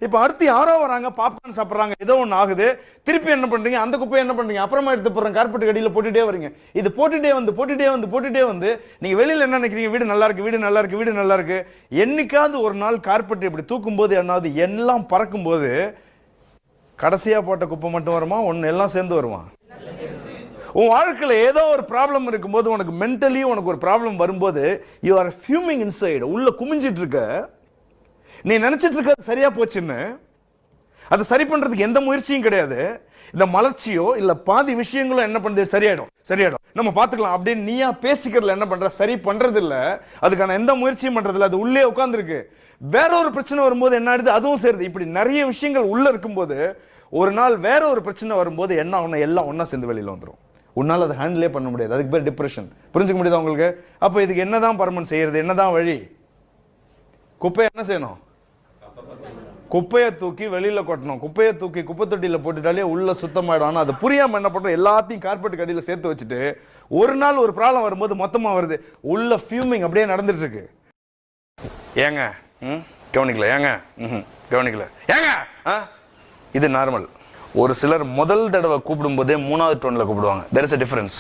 இப்போ அடுத்து யாரோ வராங்க, பாப்கார்ன் சாப்பிட்றாங்க, ஏதோ ஒன்று ஆகுது. திருப்பி என்ன பண்றீங்க? அந்த குப்பையை என்ன பண்றீங்க? அப்புறமா எடுத்து போடுறேன், கார்பெட் கடியில போட்டுட்டே வரீங்க. இது போட்டுட்டே வந்து நீங்க வெளியில என்ன நினைக்கிறீங்க? வீடு நல்லா இருக்கு, வீடு நல்லா இருக்கு, வீடு நல்லா இருக்கு. என்னைக்காவது ஒரு நாள் கார்பெட் இப்படி தூக்கும் போது என்னாவது, எல்லாம் பறக்கும் போது கடைசியா போட்ட குப்பை மட்டும் வருமா? ஒன்னு எல்லாம் சேர்ந்து வருமா? உன் வாழ்க்கையில ஏதோ ஒரு ப்ராப்ளம் இருக்கும்போது, உனக்கு மென்டலி உனக்கு ஒரு ப்ராப்ளம் வரும்போது, யூ ஆர் ஃபியூமிங் இன்சைடு. உள்ள குமிஞ்சிட்டு இருக்க. நீ நினைச்சிட்டு இருக்க சரியா போச்சுன்னு. அதை சரி பண்றதுக்கு எந்த முயற்சியும் கிடையாது. இந்த மலர்ச்சியோ இல்ல பாதி விஷயங்களோ என்ன பண்ணுது? சரியாயிடும் நம்ம பாத்துக்கலாம் அப்படின்னு நீயா பேசிக்கிறதுல என்ன பண்ற? சரி பண்றது இல்ல. அதுக்கான எந்த முயற்சியும் பண்றது இல்ல. அது உள்ளே உட்கார்ந்துருக்கு. வேற ஒரு பிரச்சனை வரும்போது என்ன ஆயிடுது? அதுவும் சேருது. இப்படி நிறைய விஷயங்கள் உள்ள இருக்கும்போது, ஒரு நாள் வேற ஒரு பிரச்சனை வரும்போது என்ன ஆகும்? எல்லாம் ஒன்னா சேர்ந்து வெளியில வந்துடும். உன்னால அதை ஹேண்டிலே பண்ண முடியாது. அதுக்கு பேர் டிப்ரெஷன். புரிஞ்சுக்க முடியுதா உங்களுக்கு? அப்ப இதுக்கு என்னதான் பர்மனன்ட் செய்யறது? என்னதான் வழி? குப்பையை என்ன செய்யணும்? குப்பையை தூக்கி வெளியில கொட்டணும். குப்பையை தூக்கி குப்பை தொட்டியில போட்டுட்டாலே உள்ள சுத்தமாயிடும். ஆனா அது புரியாம என்ன பண்றோம்? எல்லாத்தையும் கார்பெட் கடியில சேர்த்து வச்சுட்டு ஒரு நாள் ஒரு ப்ராப்ளம் வரும்போது மொத்தமா வருது. உள்ள ஃபியூமிங் அப்படியே நடந்துட்டு இருக்கு. ஏங்க கவனிக்கல? ஏங்க கவனிக்கல? ஏங்க இது நார்மல். ஒரு சிலர் முதல் தடவை கூப்பிடும் போதே 3வது டோன்ல கூப்பிடுவாங்க. there is a difference.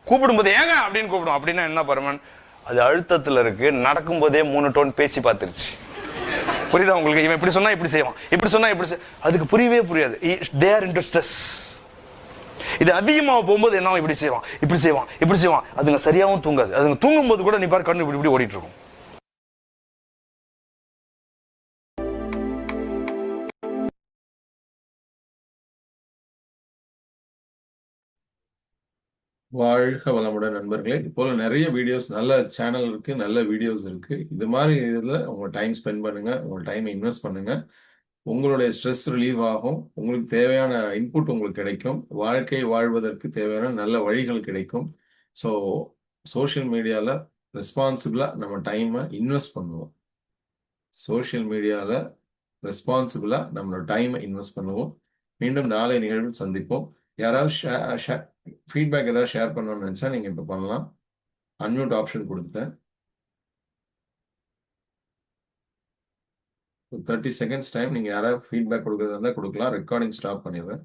கூப்பிடும்போது ஏங்க அப்படின்னு கூப்பிடும். அப்படின்னா என்ன பரமன்? அது அழுத்தத்துல இருக்கு, நடக்கும்போதே 3 டோன் பேசி பார்த்துருச்சு. புரியுதா உங்களுக்கு? இவன் இப்படி சொன்னா இப்படி செய்வான், இப்படி சொன்னா இப்படி அதுக்கு புரியவே புரியாது. They are into stress. இது அதிகமாக போகும்போது என்ன, இப்படி செய்வான், இப்படி செய்வான், இப்படி செய்வான். அதுங்க சரியாகவும் தூங்காது. அதுங்க தூங்கும்போது கூட நீ பாரு கண்ணு இப்படி இப்படி ஓடிட்டு இருக்கும். வாழ்க வளமுடன் நண்பர்களே. இது போல நிறைய வீடியோஸ், நல்ல சேனல் இருக்கு, நல்ல வீடியோஸ் இருக்கு. இது மாதிரி இதுல உங்க டைம் ஸ்பெண்ட் பண்ணுங்க, உங்க டைமை இன்வெஸ்ட் பண்ணுங்க. உங்களுடைய ஸ்ட்ரெஸ் ரிலீவ் ஆகும். உங்களுக்கு தேவையான இன்புட் உங்களுக்கு கிடைக்கும். வாழ்க்கை வாழ்வதற்கு தேவையான நல்ல வழிகள் கிடைக்கும். ஸோ சோஷியல் மீடியால ரெஸ்பான்சிபிளா நம்ம டைமை இன்வெஸ்ட் பண்ணுவோம். சோஷியல் மீடியால ரெஸ்பான்சிபிளா நம்மளோட டைமை இன்வெஸ்ட் பண்ணுவோம். மீண்டும் நாளை நிகழ்வில் சந்திப்போம். யாராவது ஃபீட்பேக் ஏதாவது ஷேர் பண்ணணும்னு நினைச்சா நீங்க இப்ப பண்ணலாம். அன்மியூட் ஆப்ஷன் கொடுத்தேன். 30 செகண்ட்ஸ் டைம் நீங்க யாராவது ஃபீட்பேக் கொடுக்கறதா இருந்தா கொடுக்கலாம். ரெக்கார்டிங் ஸ்டாப் பண்ணிடுறேன்.